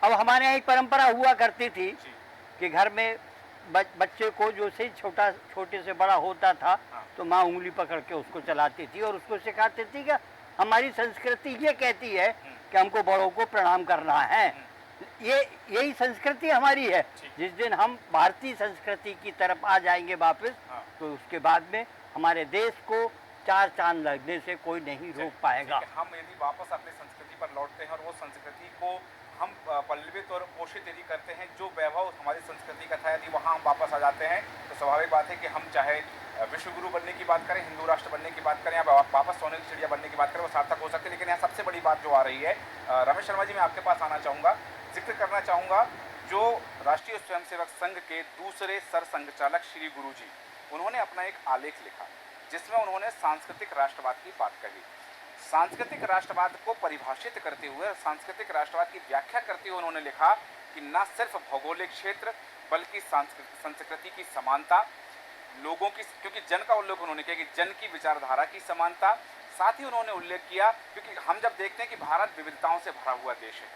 Speaker 4: अब हमारे यहाँ एक परंपरा हुआ करती थी कि घर में बच्चे को जो से छोटे से बड़ा होता था तो माँ उंगली पकड़ के उसको चलाती थी और उसको सिखाती थी कि हमारी संस्कृति ये कहती है कि हमको बड़ों को प्रणाम करना है। यही संस्कृति हमारी है। जिस दिन हम भारतीय संस्कृति की तरफ आ जाएंगे वापस, तो उसके बाद में हमारे देश को चार चांद लगने से कोई नहीं रोक पाएगा।
Speaker 1: हम यदि वापस अपनी संस्कृति पर लौटते हैं और वो संस्कृति को हम पल्लवित और पोषित यदि करते हैं, जो वैभव हमारी संस्कृति का था, यदि वहाँ हम वापस आ जाते हैं तो स्वाभाविक बात है कि हम चाहे विश्व गुरु बनने की बात करें, हिंदू राष्ट्र बनने की बात करें या वापस सोने की चिड़िया बनने की बात करें, वो सार्थक हो सकती है। लेकिन यहाँ सबसे बड़ी बात जो आ रही है, रमेश शर्मा जी मैं आपके पास आना चाहूँगा, जिक्र करना चाहूँगा जो राष्ट्रीय स्वयंसेवक संघ के दूसरे सर संघचालक श्री गुरु जी, उन्होंने अपना एक आलेख लिखा जिसमें उन्होंने सांस्कृतिक राष्ट्रवाद की बात कही। सांस्कृतिक राष्ट्रवाद को परिभाषित करते हुए, सांस्कृतिक राष्ट्रवाद की व्याख्या करते हुए उन्होंने लिखा कि न सिर्फ भौगोलिक क्षेत्र बल्कि संस्कृति की समानता, लोगों की, क्योंकि जन का उल्लेख उन्होंने किया कि जन की विचारधारा की समानता, साथ ही उन्होंने उल्लेख किया क्योंकि हम जब देखते हैं कि भारत विविधताओं से भरा हुआ देश है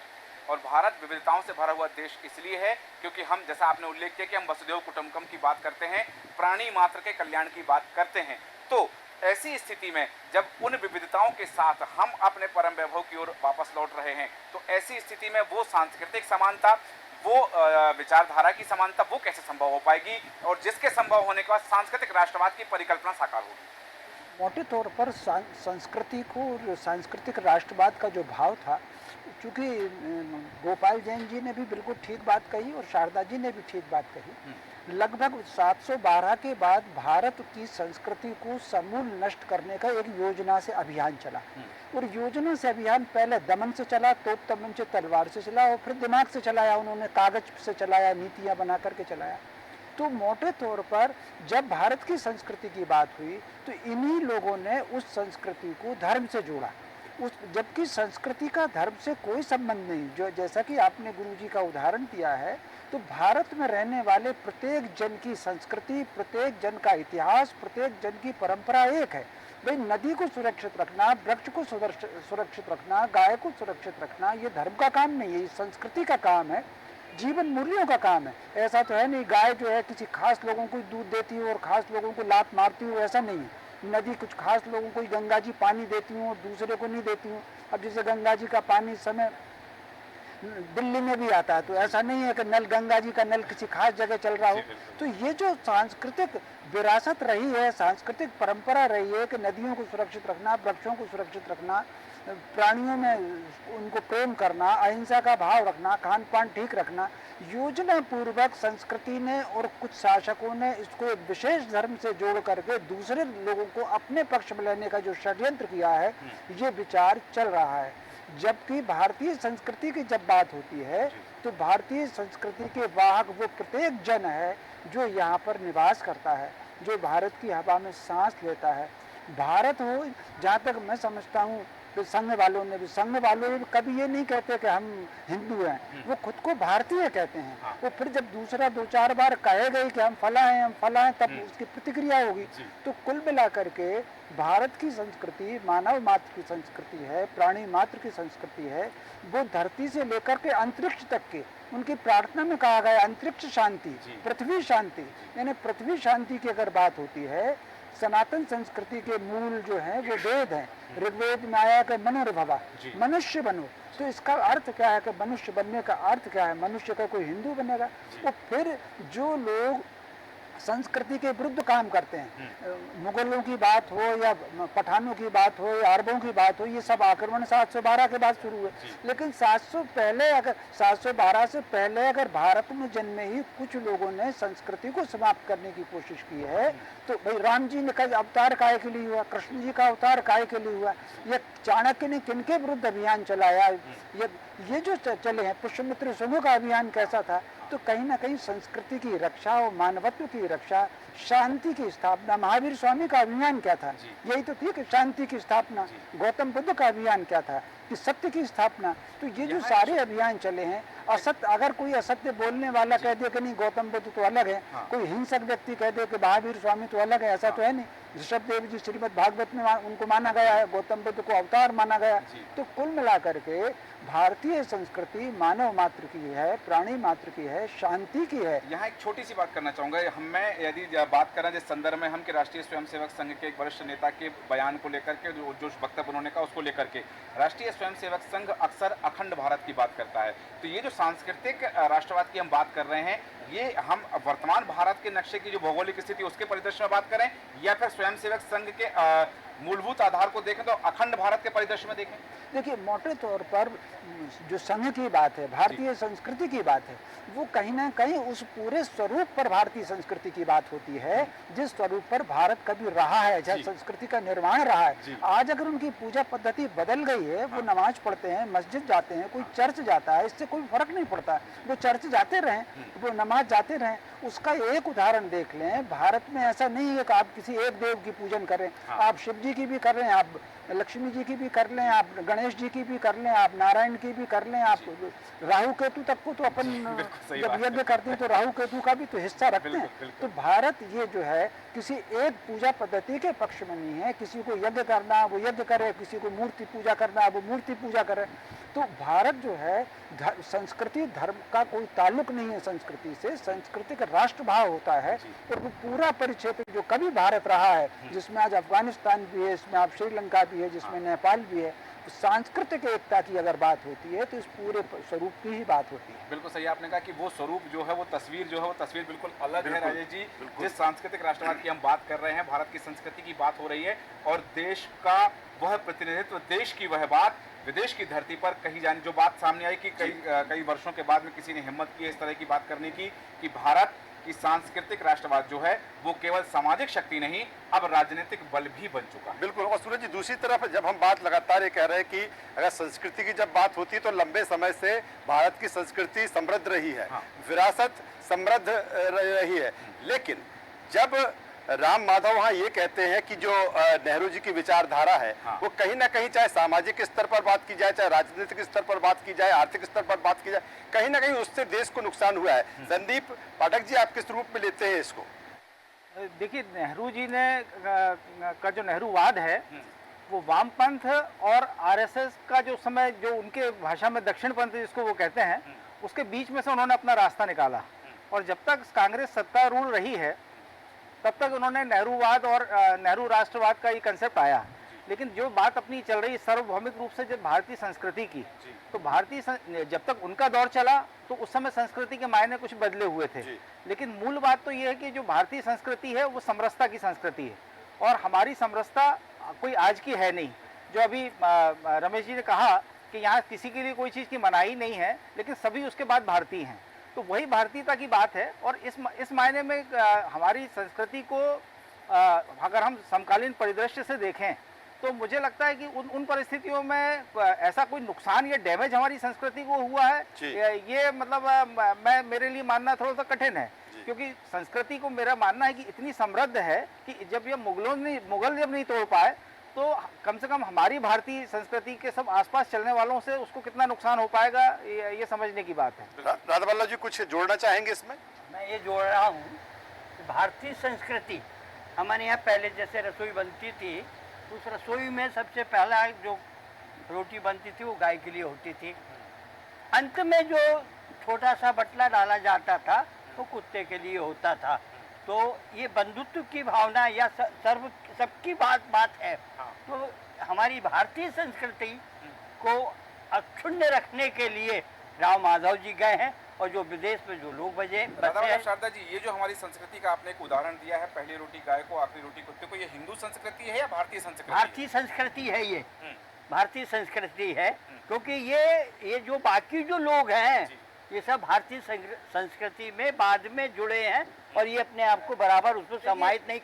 Speaker 1: और भारत विविधताओं से भरा हुआ देश इसलिए है क्योंकि हम, जैसा आपने उल्लेख किया कि हम वसुधैव कुटुंबकम की बात करते हैं, प्राणी मात्र के कल्याण की बात करते हैं। तो ऐसी स्थिति में जब उन विविधताओं के साथ हम अपने परम वैभव की ओर वापस लौट रहे हैं, तो ऐसी स्थिति में वो सांस्कृतिक समानता, वो विचारधारा की समानता, वो कैसे संभव हो पाएगी और जिसके संभव होने के बाद सांस्कृतिक राष्ट्रवाद की परिकल्पना साकार होगी।
Speaker 3: मोटे तौर पर संस्कृति को और सांस्कृतिक राष्ट्रवाद का जो भाव था, चूँकि गोपाल जैन जी ने भी बिल्कुल ठीक बात कही और शारदा जी ने भी ठीक बात कही, लगभग 712 के बाद भारत की संस्कृति को समूल नष्ट करने का एक योजना से अभियान चला। और योजना से अभियान पहले दमन से चला, तोप तमंचे तलवार से चला और फिर दिमाग से चलाया, उन्होंने कागज से चलाया, नीतियाँ बना करके चलाया। तो मोटे तौर पर जब भारत की संस्कृति की बात हुई तो इन्हीं लोगों ने उस संस्कृति को धर्म से जोड़ा, जबकि संस्कृति का धर्म से कोई संबंध नहीं। जो जैसा कि आपने गुरुजी का उदाहरण दिया है, तो भारत में रहने वाले प्रत्येक जन की संस्कृति, प्रत्येक जन का इतिहास, प्रत्येक जन की परंपरा एक है। भाई नदी को सुरक्षित रखना, वृक्ष को सुरक्षित रखना, गाय को सुरक्षित रखना, ये धर्म का काम नहीं है, ये संस्कृति का काम है, जीवन मूल्यों का काम है। ऐसा तो है नहीं गाय जो है किसी खास लोगों को दूध देती हो और खास लोगों को लात मारती हो, ऐसा नहीं है। नदी कुछ खास लोगों को गंगा जी पानी देती हूँ और दूसरे को नहीं देती हूँ। अब जैसे गंगा जी का पानी इस समय दिल्ली में भी आता है, तो ऐसा नहीं है कि नल, गंगा जी का नल किसी खास जगह चल रहा हो। तो ये जो सांस्कृतिक विरासत रही है, सांस्कृतिक परंपरा रही है कि नदियों को सुरक्षित रखना, वृक्षों को सुरक्षित रखना, प्राणियों में उनको प्रेम करना, अहिंसा का भाव रखना, खान पान ठीक रखना, योजना पूर्वक संस्कृति ने और कुछ शासकों ने इसको एक विशेष धर्म से जोड़ करके दूसरे लोगों को अपने पक्ष में लेने का जो षड्यंत्र किया है, ये विचार चल रहा है। जबकि भारतीय संस्कृति की जब बात होती है तो भारतीय संस्कृति के वाहक वो प्रत्येक जन है जो यहाँ पर निवास करता है, जो भारत की हवा में सांस लेता है। भारत हो, जहाँ तक मैं समझता हूँ, तो संघ वालों ने भी कभी ये नहीं कहते कि हम हिंदू हैं, वो खुद को भारतीय कहते हैं। वो फिर जब दूसरा 2-4 बार कहे गए कि हम फला हैं, तब उसकी प्रतिक्रिया होगी। तो कुल मिला करके भारत की संस्कृति मानव मात्र की संस्कृति है, प्राणी मात्र की संस्कृति है। वो धरती से लेकर के अंतरिक्ष तक के, उनकी प्रार्थना में कहा गया अंतरिक्ष शांति, पृथ्वी शांति, यानी पृथ्वी शांति की अगर बात होती है, सनातन संस्कृति के मूल जो है वो वेद है। ऋग्वेद में आया कि मनोर्भवा, मनुष्य बनो। तो इसका अर्थ क्या है कि मनुष्य बनने का अर्थ क्या है? मनुष्य का कोई हिंदू बनेगा। तो फिर जो लोग संस्कृति के विरुद्ध काम करते हैं, मुगलों की बात हो या पठानों की बात हो या अरबों की बात हो, ये सब आक्रमण 712 के बाद शुरू हुए। लेकिन 712 से पहले अगर भारत में जन्मे ही कुछ लोगों ने संस्कृति को समाप्त करने की कोशिश की है, तो भाई राम जी ने का अवतार काहे के लिए हुआ, कृष्ण जी का अवतार काहे के लिए हुआ, या चाणक्य ने किनके विरुद्ध अभियान चलाया, ये ये जो चले हैं पुष्यमित्र सुगो का अभियान कैसा था, तो कहीं ना कहीं संस्कृति की रक्षा और मानवत्व की रक्षा, शांति की स्थापना। महावीर स्वामी का अभियान क्या था, यही तो थी कि शांति की स्थापना। गौतम बुद्ध का अभियान क्या था, कि सत्य की स्थापना। तो ये जो सारे अभियान चले हैं, असत्य, अगर कोई असत्य बोलने वाला कह दे कि नहीं गौतम बुद्ध तो अलग है, कोई हिंसक व्यक्ति कह दे कि महावीर स्वामी तो अलग है, ऐसा तो है नहीं। ऋषभ देव जी श्रीमद् भागवत में उनको माना गया है, गौतम बुद्ध को अवतार माना गया। तो कुल मिलाकर के भारतीय संस्कृति मानव मात्र की है, प्राणी मात्र की है, शांति की है।
Speaker 1: यहाँ एक छोटी सी बात करना चाहूंगा। मैं यदि बात करें जिस संदर्भ में हम के राष्ट्रीय स्वयंसेवक संघ के एक वरिष्ठ नेता के बयान को लेकर के, जो वक्तव्य उन्होंने कहा उसको लेकर के, राष्ट्रीय स्वयंसेवक संघ अक्सर अखंड भारत की बात करता है। तो ये जो सांस्कृतिक राष्ट्रवाद की हम बात कर रहे हैं, ये हम वर्तमान भारत के नक्शे की जो भौगोलिक स्थिति उसके परिदृश्य में बात करें, या फिर स्वयंसेवक संघ के मूलभूत आधार को देखें तो अखंड भारत के परिदृश्य में देखें?
Speaker 3: देखिए, मोटे तौर पर जो संघ की बात है, भारतीय संस्कृति की बात है, वो कहीं ना कहीं उस पूरे स्वरूप पर भारतीय संस्कृति की बात होती है, जिस स्वरूप पर भारत कभी रहा है, जहाँ संस्कृति का निर्माण रहा है। आज अगर उनकी पूजा पद्धति बदल गई है, वो नमाज पढ़ते हैं, मस्जिद जाते हैं, कोई चर्च जाता है, इससे कोई फर्क नहीं पड़ता। वो चर्च जाते रहें, वो नमाज जाते रहें। उसका एक उदाहरण देख लें, भारत में ऐसा नहीं है कि आप किसी एक देव की पूजन करें। आप शिव जी की भी कर रहे हैं, आप लक्ष्मी जी की भी कर लें, आप गणेश जी की भी कर लें, आप नारायण की भी कर लें, आप राहु केतु तक को तो अपन जब यज्ञ करते हैं तो राहु केतु का भी तो हिस्सा रखते हैं। तो भारत ये जो है किसी एक पूजा पद्धति के पक्ष में नहीं है। किसी को यज्ञ करना वो यज्ञ करे, किसी को मूर्ति पूजा करना वो मूर्ति पूजा करे। तो भारत जो है संस्कृति धर्म का कोई ताल्लुक नहीं है संस्कृति से, सांस्कृतिक राष्ट्र भाव होता है। और वो पूरा परिक्षेत्र जो कभी भारत रहा है, जिसमें आज अफगानिस्तान भी है, इसमें आप श्रीलंका भी है, जिसमें नेपाल भी है, तो सांस्कृतिक एकता की अगर बात होती है तो इस पूरे स्वरूप की ही बात होती है।
Speaker 1: बिल्कुल सही आपने कहा कि वो स्वरूप जो है, वो तस्वीर जो है, वो तस्वीर बिल्कुल अलग है। राजेश जी, जिस सांस्कृतिक राष्ट्रवाद की हम बात कर रहे हैं, भारत की संस्कृति की बात हो रही है, और देश का वह प्रतिनिधित्व, देश की वह बात विदेश की धरती पर कही जाने, जो बात सामने आई कि कई वर्षों के बाद में किसी ने हिम्मत की इस तरह की बात करने की कि भारत की सांस्कृतिक राष्ट्रवाद जो है वो केवल सामाजिक शक्ति नहीं, अब राजनीतिक बल भी बन चुका है।
Speaker 2: बिल्कुल। और सूरज जी, दूसरी तरफ जब हम बात लगातार ये कह रहे हैं कि अगर संस्कृति की जब बात होती है तो लंबे समय से भारत की संस्कृति समृद्ध रही है, विरासत समृद्ध रही है। लेकिन जब राम माधव वहाँ ये कहते हैं कि जो नेहरू जी की विचारधारा है, वो कहीं ना कहीं चाहे सामाजिक स्तर पर बात की जाए, चाहे राजनीतिक स्तर पर बात की जाए, आर्थिक स्तर पर बात की जाए, कहीं ना कहीं उससे देश को नुकसान हुआ है। संदीप पाठक जी, आप किस रूप में लेते हैं इसको?
Speaker 6: देखिए, नेहरू जी ने का जो नेहरूवाद है वो वामपंथ और आरएसएस का जो समय, जो उनके भाषा में दक्षिणपंथ जिसको वो कहते हैं, उसके बीच में से उन्होंने अपना रास्ता निकाला। और जब तक कांग्रेस सत्तारूढ़ रही है तब तक उन्होंने नेहरूवाद और नेहरू राष्ट्रवाद का ये कंसेप्ट आया। लेकिन जो बात अपनी चल रही है सार्वभौमिक रूप से जब भारतीय संस्कृति की, तो जब तक उनका दौर चला तो उस समय संस्कृति के मायने कुछ बदले हुए थे। लेकिन मूल बात तो ये है कि जो भारतीय संस्कृति है वो समरसता की संस्कृति है, और हमारी समरसता कोई आज की है नहीं। जो अभी रमेश जी ने कहा कि यहाँ किसी के लिए कोई चीज़ की मनाही नहीं है, लेकिन सभी उसके बाद भारतीय हैं, तो वही भारतीयता की बात है। और इस मायने में हमारी संस्कृति को अगर हम समकालीन परिदृश्य से देखें तो मुझे लगता है कि उन परिस्थितियों में ऐसा कोई नुकसान या डैमेज हमारी संस्कृति को हुआ है, ये मतलब मेरे लिए मानना थोड़ा सा कठिन है। क्योंकि संस्कृति को मेरा मानना है कि इतनी समृद्ध है कि जब ये मुगल जब नहीं तोड़ पाए तो कम से कम हमारी भारतीय संस्कृति के सब आसपास चलने वालों से उसको कितना नुकसान हो पाएगा, ये समझने की बात है।
Speaker 2: राधा वल्लभ जी, कुछ जोड़ना चाहेंगे इसमें?
Speaker 4: मैं ये जोड़ रहा हूँ, भारतीय संस्कृति हमारे यहाँ पहले जैसे रसोई बनती थी, उस रसोई में सबसे पहला जो रोटी बनती थी वो गाय के लिए होती थी। अंत में जो छोटा सा बटला डाला जाता था वो कुत्ते के लिए होता था। तो ये बंधुत्व की भावना या सबकी बात है। तो हमारी भारतीय संस्कृति को अक्षुण्ण रखने के लिए राम माधव जी गए हैं, और जो विदेश में जो लोग बचे हैं।
Speaker 1: शारदा जी, ये जो हमारी संस्कृति का आपने एक उदाहरण दिया है, पहली रोटी गाय को, आखिरी रोटी कुत्ते को, ये हिंदू संस्कृति है या भारतीय संस्कृति?
Speaker 4: भारतीय संस्कृति है ये, भारतीय संस्कृति है। क्योंकि ये जो बाकी जो लोग हैं ये सब भारतीय संस्कृति में बाद में जुड़े हैं, और ये अपने आप को बराबर उसको समाहित नहीं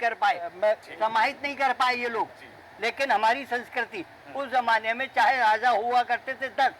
Speaker 4: कर पाए ये लोग। लेकिन हमारी संस्कृति उस जमाने में चाहे राजा हुआ करते थे 10,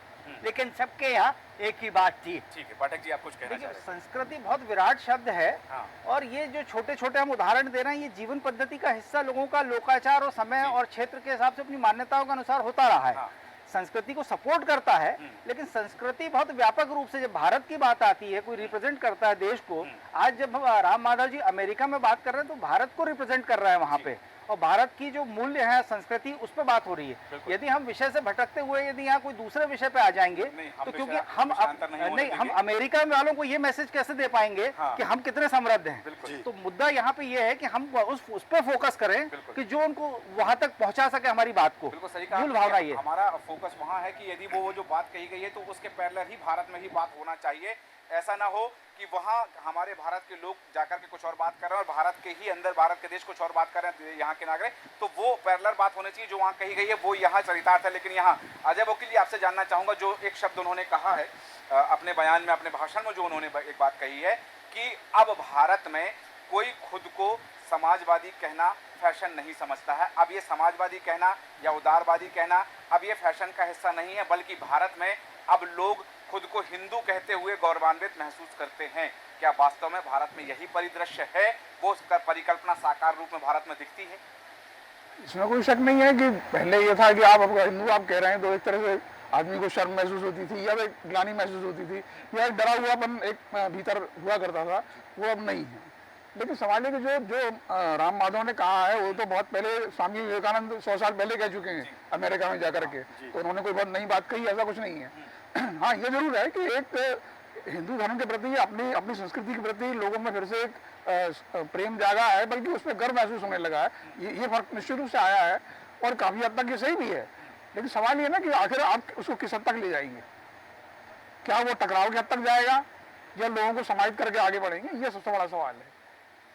Speaker 4: लेकिन सबके यहाँ एक ही बात थी।
Speaker 1: ठीक है, पाठक जी आप कुछ कहना
Speaker 6: देखिए,
Speaker 1: चाह रहे हैं?
Speaker 6: संस्कृति बहुत विराट शब्द है।
Speaker 1: हाँ।
Speaker 6: और ये जो छोटे छोटे हम उदाहरण दे रहे हैं, ये जीवन पद्धति का हिस्सा लोगों का लोकाचार और समय और क्षेत्र के हिसाब से अपनी मान्यताओं के अनुसार होता रहा है।
Speaker 1: हाँ।
Speaker 6: संस्कृति को सपोर्ट करता है, लेकिन संस्कृति बहुत व्यापक रूप से जब भारत की बात आती है, कोई रिप्रेजेंट करता है देश को। आज जब हम राम माधव जी अमेरिका में बात कर रहे हैं तो भारत को रिप्रेजेंट कर रहा है वहाँ पे, और भारत की जो मूल्य है संस्कृति उस पर बात हो रही है। यदि हम विषय से भटकते हुए यदि यहाँ कोई दूसरे विषय पे आ जाएंगे
Speaker 1: नहीं, हम
Speaker 6: तो क्योंकि
Speaker 1: विषय-
Speaker 6: हम
Speaker 1: विषयांतर नहीं होने
Speaker 6: नहीं, हम
Speaker 1: देंगे।
Speaker 6: अमेरिका वालों को ये मैसेज कैसे दे पाएंगे
Speaker 1: हाँ।
Speaker 6: कि हम कितने समृद्ध हैं।
Speaker 1: बिल्कुल।
Speaker 6: तो मुद्दा यहाँ पे ये है कि हम उस पर फोकस करें
Speaker 1: बिल्कुल।
Speaker 6: कि जो उनको वहां तक पहुंचा सके हमारी बात को।
Speaker 1: बिल्कुल सही कहा
Speaker 6: मूल
Speaker 1: आपने
Speaker 6: भावना
Speaker 1: कि
Speaker 6: ये।
Speaker 1: हमारा फोकस वहाँ है कि यदि वो जो बात कही गई है तो उसके पैरेलल ही भारत में ही बात होना चाहिए। ऐसा ना हो कि वहाँ हमारे भारत के लोग जाकर के कुछ और बात कर रहे हैं और भारत के ही अंदर भारत के देश कुछ और बात कर रहे हैं यहाँ के नागरिक, तो वो पैरेलल बात होनी चाहिए। जो वहाँ कही गई है वो यहाँ चरितार्थ है। लेकिन यहाँ अजय वकील जी आपसे जानना चाहूँगा, जो एक शब्द उन्होंने कहा है अपने बयान में, अपने भाषण में जो उन्होंने एक बात कही है कि अब भारत में कोई खुद को समाजवादी कहना फैशन नहीं समझता है। अब ये समाजवादी कहना या उदारवादी कहना अब ये फैशन का हिस्सा नहीं है, बल्कि भारत में अब लोग खुद को हिंदू कहते हुए गौरवान्वित महसूस करते हैं। क्या वास्तव में भारत में यही परिदृश्य है? वो उसका परिकल्पना साकार रूप में भारत में दिखती है?
Speaker 5: इसमें कोई शक नहीं है कि पहले ये था कि आप हिंदू आप कह रहे हैं तो एक तरह से आदमी को शर्म महसूस होती थी या एक ग्लानि महसूस होती थी या एक डरा हुआपन एक भीतर हुआ करता था, वो अब नहीं है। लेकिन समाज के जो राम माधव ने कहा है वो तो बहुत पहले स्वामी विवेकानंद 100 साल पहले कह चुके हैं अमेरिका में जाकर के, तो उन्होंने कोई बहुत नई बात कही ऐसा कुछ नहीं है। हाँ, ये जरूर है कि एक हिंदू धर्म के प्रति अपनी संस्कृति के प्रति लोगों में फिर से एक प्रेम जागा है, बल्कि उस पर गर्व महसूस होने लगा है। ये फर्क निश्चित रूप से आया है और काफी हद तक ये सही भी है। लेकिन सवाल ये ना कि आखिर आप उसको किस हद तक ले जाएंगे, क्या वो टकराव की हद तक जाएगा या लोगों को समाहित करके आगे बढ़ेंगे, ये सबसे बड़ा सवाल है।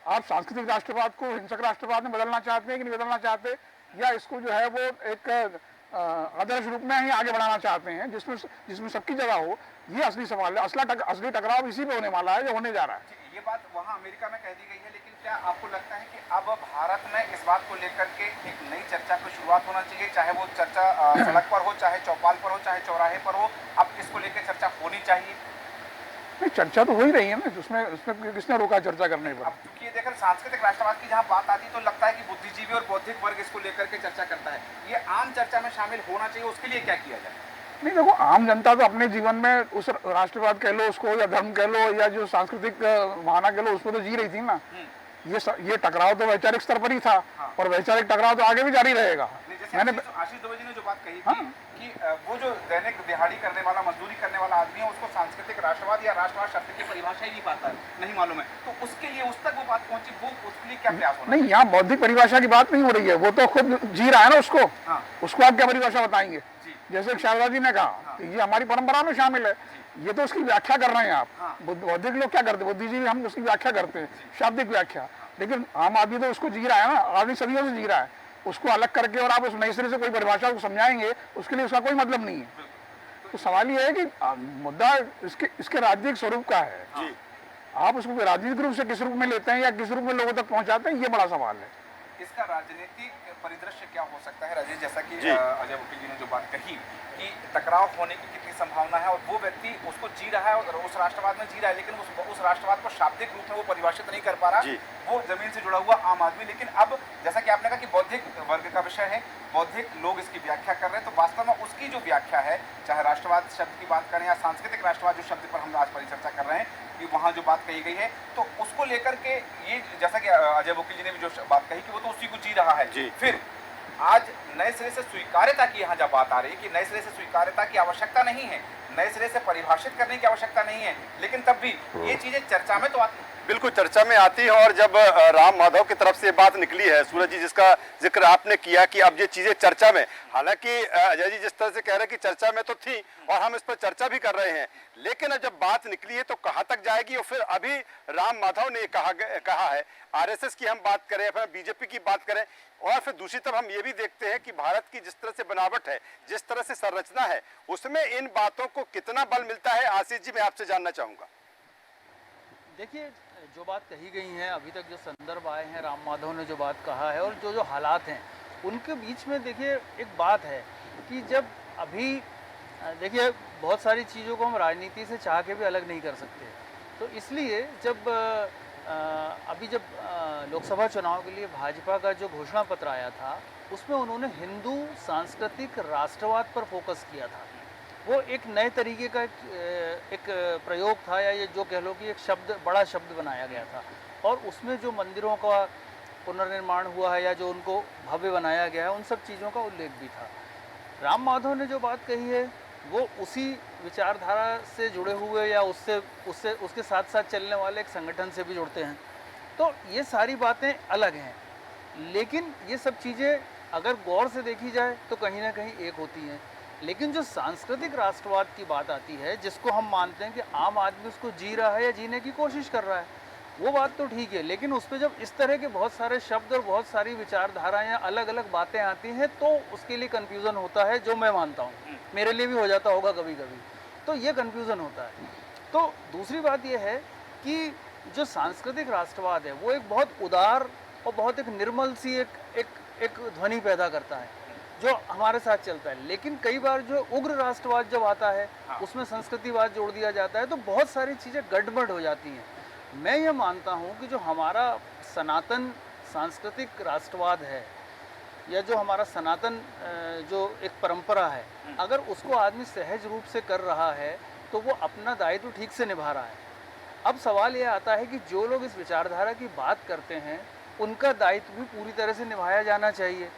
Speaker 5: आप सांस्कृतिक राष्ट्रवाद को हिंसक राष्ट्रवाद में बदलना चाहते हैं कि नहीं बदलना चाहते, या इसको जो है वो एक आदर्श रूप में ही आगे बढ़ाना चाहते हैं जिसमें सबकी जगह हो, ये असली सवाल है। असली टकराव इसी पे होने वाला है जो होने जा रहा है।
Speaker 1: ये बात वहाँ अमेरिका में कह दी गई है, लेकिन क्या आपको लगता है कि अब भारत में इस बात को लेकर के एक नई चर्चा की शुरुआत होना चाहिए? चाहे वो चर्चा सड़क पर हो, चाहे चौपाल पर हो, चाहे चौराहे पर हो, अब इसको लेकर चर्चा होनी चाहिए?
Speaker 5: नहीं, चर्चा तो हो ही रही है ना, उसमें किसने रोका चर्चा करने पर?
Speaker 1: अब क्योंकि ये देखकर सांस्कृतिक राष्ट्रवाद की जहाँ बात आती है तो लगता है कि बुद्धिजीवी और बौद्धिक वर्ग इसको लेकर के चर्चा करता है। ये आम चर्चा में शामिल होना चाहिए, उसके लिए क्या किया जाए?
Speaker 5: नहीं, देखो, आम जनता तो अपने जीवन में उस राष्ट्रवाद कह लो उसको, या धर्म कह लो, या जो सांस्कृतिक भावना कह लो, उसको तो जी रही थी ना। ये टकराव तो वैचारिक स्तर पर ही था, और वैचारिक टकराव तो आगे भी जारी रहेगा।
Speaker 1: मैंने आशीष दुबे जी ने जो बात कही थी कि वो जो दैनिक दिहाड़ी करने वाला, मजदूरी करने वाला आदमी है, उसको सांस्कृतिक राष्ट्रवाद या राष्ट्रवाद शब्द की परिभाषा ही नहीं पाता है, नहीं मालूम है, तो उसके लिए उस तक वो बात पहुंची, वो उसके लिए क्या प्रयास होना?
Speaker 5: नहीं, यहाँ बौद्धिक परिभाषा की बात नहीं हो रही है, वो तो खुद जी रहा है ना उसको। उसको आप क्या परिभाषा बताएंगे? जैसे शारदा जी ने कहा कि ये हमारी परंपरा में शामिल है, ये तो उसकी व्याख्या कर रहे हैं आप। बौद्धिक लोग क्या करते हैं, बुद्धिजीवी हम उसकी व्याख्या करते हैं, शाब्दिक व्याख्या। लेकिन आम आदमी तो उसको जी रहा है ना, आदमी सदियों से जी रहा है। उसको अलग करके और आप उस नए सिरे से कोई परिभाषा को समझाएंगे, उसके लिए उसका कोई मतलब नहीं है। तो सवाल ये है कि मुद्दा इसके राजनीतिक स्वरूप का है। आप उसको राजनीतिक रूप से किस रूप में लेते हैं या किस रूप में लोगों तक पहुंचाते हैं, ये बड़ा सवाल है।
Speaker 1: इसका राजनीतिक परिदृश्य क्या हो सकता है राजेश? जैसा कि अजय वकील जी ने जो बात कही कि टकराव होने की कितनी संभावना है, और वो व्यक्ति उसको जी रहा है और उस राष्ट्रवाद में जी रहा है, लेकिन उस राष्ट्रवाद को शाब्दिक रूप में वो परिभाषित नहीं कर पा रहा, वो जमीन से जुड़ा हुआ आम आदमी। लेकिन अब जैसा कि आपने कहा कि बौद्धिक वर्ग का विषय है, बौद्धिक लोग इसकी व्याख्या कर रहे हैं, तो वास्तव में उसकी जो व्याख्या है, चाहे राष्ट्रवाद शब्द की बात करें या सांस्कृतिक राष्ट्रवाद जो शब्द पर हम आज परिचर्चा कर रहे हैं, कि वहाँ जो बात कही गई है, तो उसको लेकर के ये जैसा कि अजय वकील जी ने भी जो बात कही कि वो तो उसी को जी रहा है। फिर आज नए सिरे से स्वीकार्यता की यहाँ जब बात आ रही है कि नए सिरे से स्वीकार्यता की आवश्यकता नहीं है, नए सिरे से परिभाषित करने की आवश्यकता नहीं है, लेकिन तब भी ये चीजें चर्चा में तो आती है।
Speaker 2: बिल्कुल चर्चा में आती है। और जब राम माधव की तरफ से बात निकली है, सूरज जी जिसका जिक्र आपने किया कि अब ये चीजें चर्चा में, हालांकि अजय जी जिस तरह से कह रहे हैं कि चर्चा में तो थी और हम इस पर चर्चा भी कर रहे हैं, लेकिन अब जब बात निकली है तो कहाँ तक जाएगी? और फिर अभी राम माधव ने कहा है, आरएसएस की हम बात करें, फिर बीजेपी की बात करें, और फिर दूसरी तरफ हम ये भी देखते हैं कि भारत की जिस तरह से बनावट है, जिस तरह से संरचना है, उसमें इन बातों को कितना बल मिलता है? आशीष जी, मैं आपसे जानना चाहूंगा।
Speaker 8: देखिए, जो बात कही गई है, अभी तक जो संदर्भ आए हैं, राम माधव ने जो बात कहा है और जो हालात हैं उनके बीच में, देखिए एक बात है कि जब अभी देखिए बहुत सारी चीज़ों को हम राजनीति से चाह के भी अलग नहीं कर सकते। तो इसलिए जब अभी जब लोकसभा चुनाव के लिए भाजपा का जो घोषणा पत्र आया था, उसमें उन्होंने हिंदू सांस्कृतिक राष्ट्रवाद पर फोकस किया था। वो एक नए तरीके का एक प्रयोग था, या ये जो कह लो कि एक शब्द, बड़ा शब्द बनाया गया था, और उसमें जो मंदिरों का पुनर्निर्माण हुआ है या जो उनको भव्य बनाया गया है, उन सब चीज़ों का उल्लेख भी था। राम माधव ने जो बात कही है वो उसी विचारधारा से जुड़े हुए या उसके साथ साथ चलने वाले एक संगठन से भी जुड़ते हैं। तो ये सारी बातें अलग हैं, लेकिन ये सब चीज़ें अगर गौर से देखी जाए तो कहीं ना कहीं एक होती हैं। लेकिन जो सांस्कृतिक राष्ट्रवाद की बात आती है, जिसको हम मानते हैं कि आम आदमी उसको जी रहा है या जीने की कोशिश कर रहा है, वो बात तो ठीक है, लेकिन उस पर जब इस तरह के बहुत सारे शब्द और बहुत सारी विचारधाराएं या अलग अलग बातें आती हैं तो उसके लिए कन्फ्यूज़न होता है, जो मैं मानता हूँ। मेरे लिए भी हो जाता होगा कभी कभी, तो ये कन्फ्यूज़न होता है। तो दूसरी बात ये है कि जो सांस्कृतिक राष्ट्रवाद है वो एक बहुत उदार और बहुत एक निर्मल सी एक ध्वनि पैदा करता है जो हमारे साथ चलता है। लेकिन कई बार जो उग्र राष्ट्रवाद जब आता है, उसमें संस्कृतिवाद जोड़ दिया जाता है, तो बहुत सारी चीज़ें गड़बड़ हो जाती हैं। मैं ये मानता हूँ कि जो हमारा सनातन सांस्कृतिक राष्ट्रवाद है या जो हमारा सनातन जो एक परंपरा है, अगर उसको आदमी सहज रूप से कर रहा है तो वो अपना दायित्व ठीक से निभा रहा है। अब सवाल ये आता है कि जो लोग इस विचारधारा की बात करते हैं उनका दायित्व भी पूरी तरह से निभाया जाना चाहिए।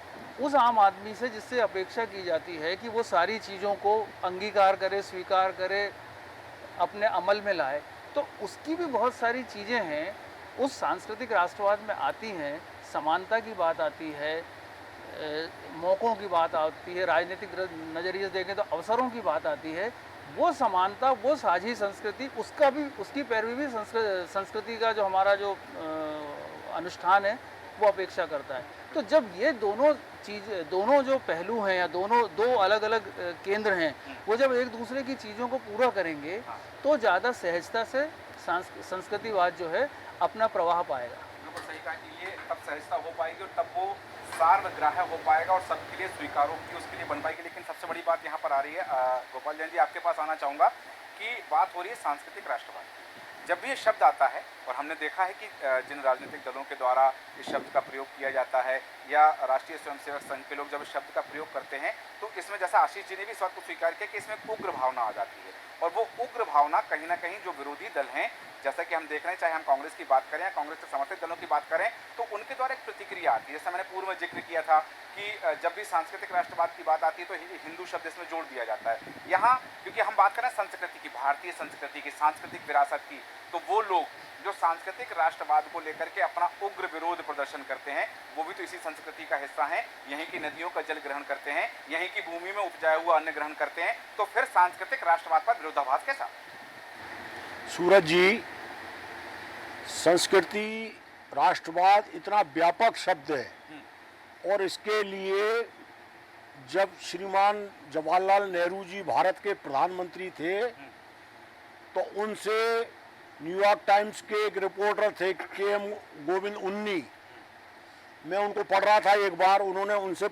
Speaker 8: उस आम आदमी से जिससे अपेक्षा की जाती है कि वो सारी चीज़ों को अंगीकार करे, स्वीकार करे, अपने अमल में लाए, तो उसकी भी बहुत सारी चीज़ें हैं उस सांस्कृतिक राष्ट्रवाद में आती हैं। समानता की बात आती है, मौक़ों की बात आती है, राजनीतिक नज़रिए से देखें तो अवसरों की बात आती है। वो समानता, वो साझी संस्कृति, उसकी पैरवी भी संस्कृति का जो हमारा जो अनुष्ठान है वो अपेक्षा करता है। तो जब ये दोनों जो पहलू हैं या दो अलग अलग केंद्र हैं, वो जब एक दूसरे की चीज़ों को पूरा करेंगे तो ज़्यादा सहजता से संस्कृतिवाद जो है अपना प्रवाह पाएगा।
Speaker 1: बिल्कुल सही कहा कि ये तब सहजता हो पाएगी और तब वो सार्वग्राह्य हो पाएगा और सबके लिए स्वीकारोक्ति उसके लिए बन पाएगी। लेकिन सबसे बड़ी बात यहाँ पर आ रही है, गोपाल जैन जी आपके पास आना चाहूँगा कि बात हो रही है सांस्कृतिक राष्ट्रवाद की। जब भी ये शब्द आता है, और हमने देखा है कि जिन राजनीतिक दलों के द्वारा इस शब्द का प्रयोग किया जाता है या राष्ट्रीय स्वयंसेवक संघ के लोग जब इस शब्द का प्रयोग करते हैं, तो इसमें जैसा आशीष जी ने भी इस बात को स्वीकार किया कि इसमें उग्र भावना आ जाती है। और वो उग्र भावना कहीं ना कहीं जो विरोधी दल हैं, जैसा कि हम देख रहे हैं, चाहे हम कांग्रेस की बात करें या कांग्रेस के समर्थित दलों की बात करें, तो उनके द्वारा एक प्रतिक्रिया आती है। जैसा मैंने पूर्व में जिक्र किया था कि जब भी सांस्कृतिक राष्ट्रवाद की बात आती है तो हिंदू शब्द इसमें जोड़ दिया जाता है। यहाँ क्योंकि हम बात करें संस्कृति की, भारतीय संस्कृति की, सांस्कृतिक विरासत की, तो वो लोग जो सांस्कृतिक राष्ट्रवाद को लेकर के अपना उग्र विरोध प्रदर्शन करते हैं, वो भी तो इसी संस्कृति का हिस्सा हैं। यहीं की नदियों का जल ग्रहण करते हैं, यहीं की भूमि में उपजाया हुआ अन्न ग्रहण करते हैं, तो फिर सांस्कृतिक राष्ट्रवाद पर विरोधाभास कैसा?
Speaker 7: सूरज जी, संस्कृति राष्ट्रवाद इतना व्यापक शब्द है, और इसके लिए जब श्रीमान जवाहरलाल नेहरू जी भारत के प्रधानमंत्री थे तो उनसे न्यूयॉर्क टाइम्स के एक रिपोर्टर थे के.एम. गोविंद उन्नी, मैं उनको पढ़ रहा था एक बार, उन्होंने उनसे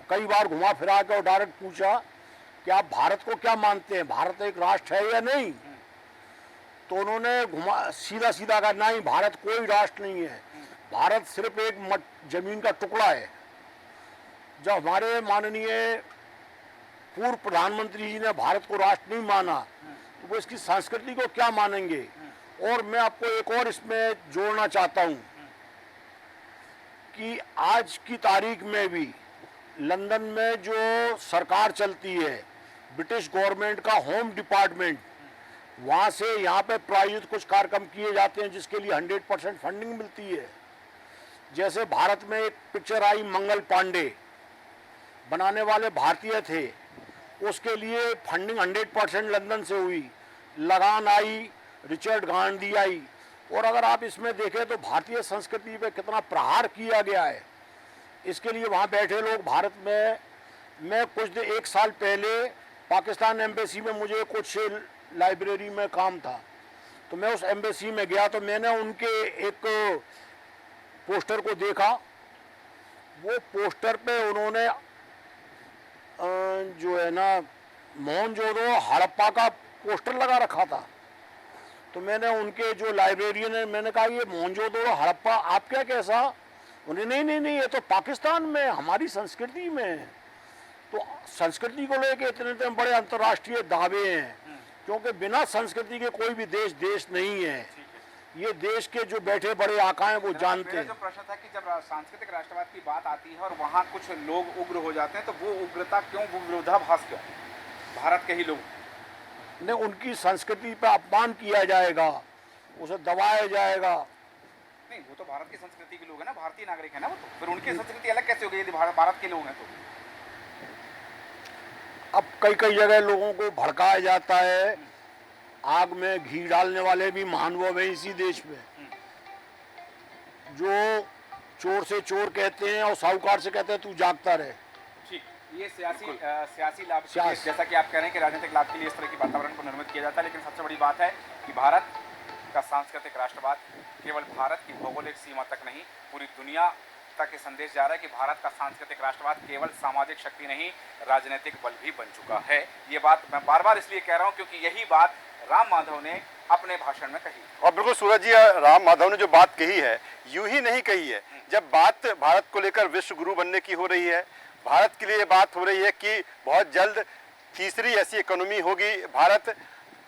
Speaker 7: कई बार घुमा फिरा के और डायरेक्ट पूछा कि आप भारत को क्या मानते हैं, भारत एक राष्ट्र है या नहीं? तो उन्होंने सीधा सीधा कहा नहीं, भारत कोई राष्ट्र नहीं है, भारत सिर्फ एक जमीन का टुकड़ा है। जब हमारे माननीय पूर्व प्रधानमंत्री जी ने भारत को राष्ट्र नहीं माना तो वो इसकी संस्कृति को क्या मानेंगे? और मैं आपको एक और इसमें जोड़ना चाहता हूँ कि आज की तारीख में भी लंदन में जो सरकार चलती है, ब्रिटिश गवर्नमेंट का होम डिपार्टमेंट, वहाँ से यहाँ पे प्रायोजित कुछ कार्यक्रम किए जाते हैं जिसके लिए 100% फंडिंग मिलती है। जैसे भारत में एक पिक्चर आई मंगल पांडे, बनाने वाले भारतीय थे, उसके लिए फंडिंग 100% लंदन से हुई। लगान आई, रिचर्ड गांधी आई, और अगर आप इसमें देखें तो भारतीय संस्कृति पे कितना प्रहार किया गया है। इसके लिए वहाँ बैठे लोग भारत में, मैं एक साल पहले पाकिस्तान एम्बेसी में मुझे कुछ लाइब्रेरी में काम था, तो मैं उस एम्बेसी में गया तो मैंने उनके एक पोस्टर को देखा। वो पोस्टर पे उन्होंने जो है ना मोहनजोदड़ो हड़प्पा का पोस्टर लगा रखा था। तो मैंने उनके जो लाइब्रेरियन है, मैंने कहा ये मोहनजोदड़ो हड़प्पा आप क्या कैसा? उन्हें नहीं नहीं नहीं, ये तो पाकिस्तान में हमारी संस्कृति में है। तो संस्कृति को लेके इतने इतने बड़े अंतर्राष्ट्रीय दावे हैं, क्योंकि बिना संस्कृति के कोई भी देश देश नहीं है। ये देश के जो बैठे बड़े आका हैं वो जानते
Speaker 1: मेरा
Speaker 7: हैं।
Speaker 1: जो प्रश्न था कि जब सांस्कृतिक राष्ट्रवाद की बात आती है और वहाँ कुछ लोग उग्र हो जाते हैं, तो वो उग्रता क्यों, वो विरोधाभास क्यों? भारत के ही लोग
Speaker 7: ने उनकी संस्कृति पे अपमान किया जाएगा, उसे दबाया जाएगा।
Speaker 1: नहीं, वो तो भारत की संस्कृति के लोग हैं ना, भारतीय नागरिक है ना वो, तो फिर उनकी संस्कृति अलग कैसे हो गई यदि भारत के लोग हैं तो?
Speaker 7: अब कई कई जगह लोगों को भड़काया जाता है, आग में घी डालने वाले भी महानुभाव हैं इसी देश में, जो चोर से चोर कहते हैं और साहूकार से कहते हैं तू जागता रहे।
Speaker 1: ठीक, ये सियासी लाभ के लिए,
Speaker 7: सियासी।
Speaker 1: जैसा कि आप कह रहे हैं कि राजनीतिक लाभ के लिए इस तरह की वातावरण को निर्मित किया जाता है, लेकिन सबसे बड़ी बात है कि भारत का सांस्कृतिक राष्ट्रवाद केवल भारत की भौगोलिक सीमा तक नहीं, पूरी दुनिया तक ये संदेश जा रहा है कि भारत का सांस्कृतिक राष्ट्रवाद केवल सामाजिक शक्ति नहीं, राजनीतिक बल भी बन चुका है। ये बात मैं बार बार इसलिए कह रहा हूँ क्योंकि यही बात राम माधव ने अपने भाषण में कही।
Speaker 2: और बिल्कुल सूरज जी, राम माधव ने जो बात कही है यूं ही नहीं कही है। जब बात भारत को लेकर विश्व गुरु बनने की हो रही है, भारत के लिए ये बात हो रही है कि बहुत जल्द तीसरी ऐसी इकोनॉमी होगी भारत,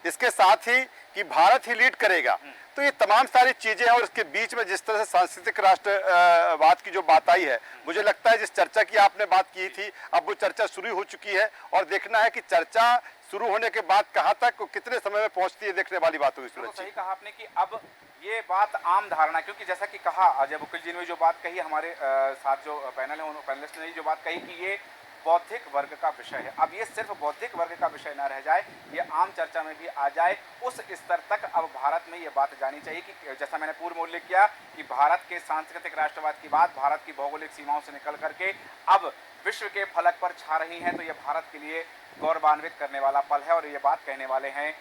Speaker 2: इसके साथ ही कि भारत ही लीड करेगा, तो ये तमाम सारी चीजें हैं। और इसके बीच में जिस तरह से सांस्कृतिक राष्ट्रवाद की जो बात आई है, मुझे लगता है जिस चर्चा की आपने बात की थी, अब वो चर्चा शुरू हो चुकी है और देखना है कि चर्चा शुरू होने के बाद कहाँ तक कितने समय में पहुंचती है, देखने वाली बात होगी।
Speaker 1: तो सही कहा आपने कि अब ये बात आम धारणा, क्योंकि जैसा कि कहा अजय बुकिल जी ने जो बात कही, हमारे साथ जो पैनल है उन पैनलिस्ट ने जो बात कही कि ये बौद्धिक वर्ग का विषय है। अब ये सिर्फ बौद्धिक वर्ग का विषय ना रह जाए, ये आम चर्चा में भी आ जाए, उस स्तर तक अब भारत में ये बात जानी चाहिए कि जैसा मैंने पूर्व में उल्लेख किया कि भारत के सांस्कृतिक राष्ट्रवाद की बात भारत की भौगोलिक सीमाओं से निकल करके अब विश्व के फलक पर छा रही है, तो ये भारत के लिए गौरवान्वित करने वाला पल है। और ये बात कहने वाले हैं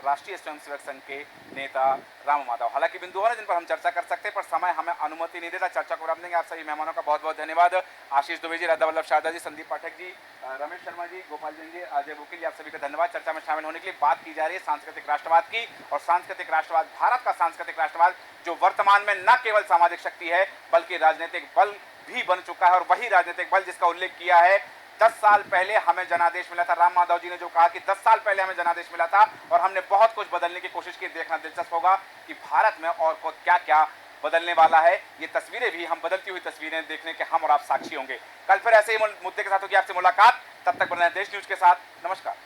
Speaker 1: राष्ट्रीय स्वयंसेवक संघ के नेता राम माधव। हालांकि बिंदु और जिन पर हम चर्चा कर सकते हैं, पर समय हमें अनुमति नहीं देता। चर्चा को विराम देंगे। आप सभी मेहमानों का बहुत बहुत धन्यवाद। आशीष दुबे जी, राधा वल्लभ शारदा जी, संदीप पाठक जी, रमेश शर्मा जी, गोपाल जैन जी, अजय बुकिल जी, आप सभी का धन्यवाद। चर्चा में शामिल होने के लिए बात की जा रही है सांस्कृतिक राष्ट्रवाद की, और सांस्कृतिक राष्ट्रवाद, भारत का सांस्कृतिक राष्ट्रवाद जो वर्तमान में न केवल सामाजिक शक्ति है बल्कि राजनीतिक बल भी बन चुका है। और वही राजनीतिक बल जिसका उल्लेख किया है 10 साल पहले हमें जनादेश मिला था। राम माधव जी ने जो कहा कि 10 साल पहले हमें जनादेश मिला था और हमने बहुत कुछ बदलने की कोशिश की। देखना दिलचस्प होगा कि भारत में और को क्या क्या बदलने वाला है। ये तस्वीरें भी, हम बदलती हुई तस्वीरें देखने के हम और आप साक्षी होंगे। कल फिर ऐसे ही मुद्दे के साथ होगी आपसे मुलाकात। तब तक बने देश न्यूज के साथ। नमस्कार।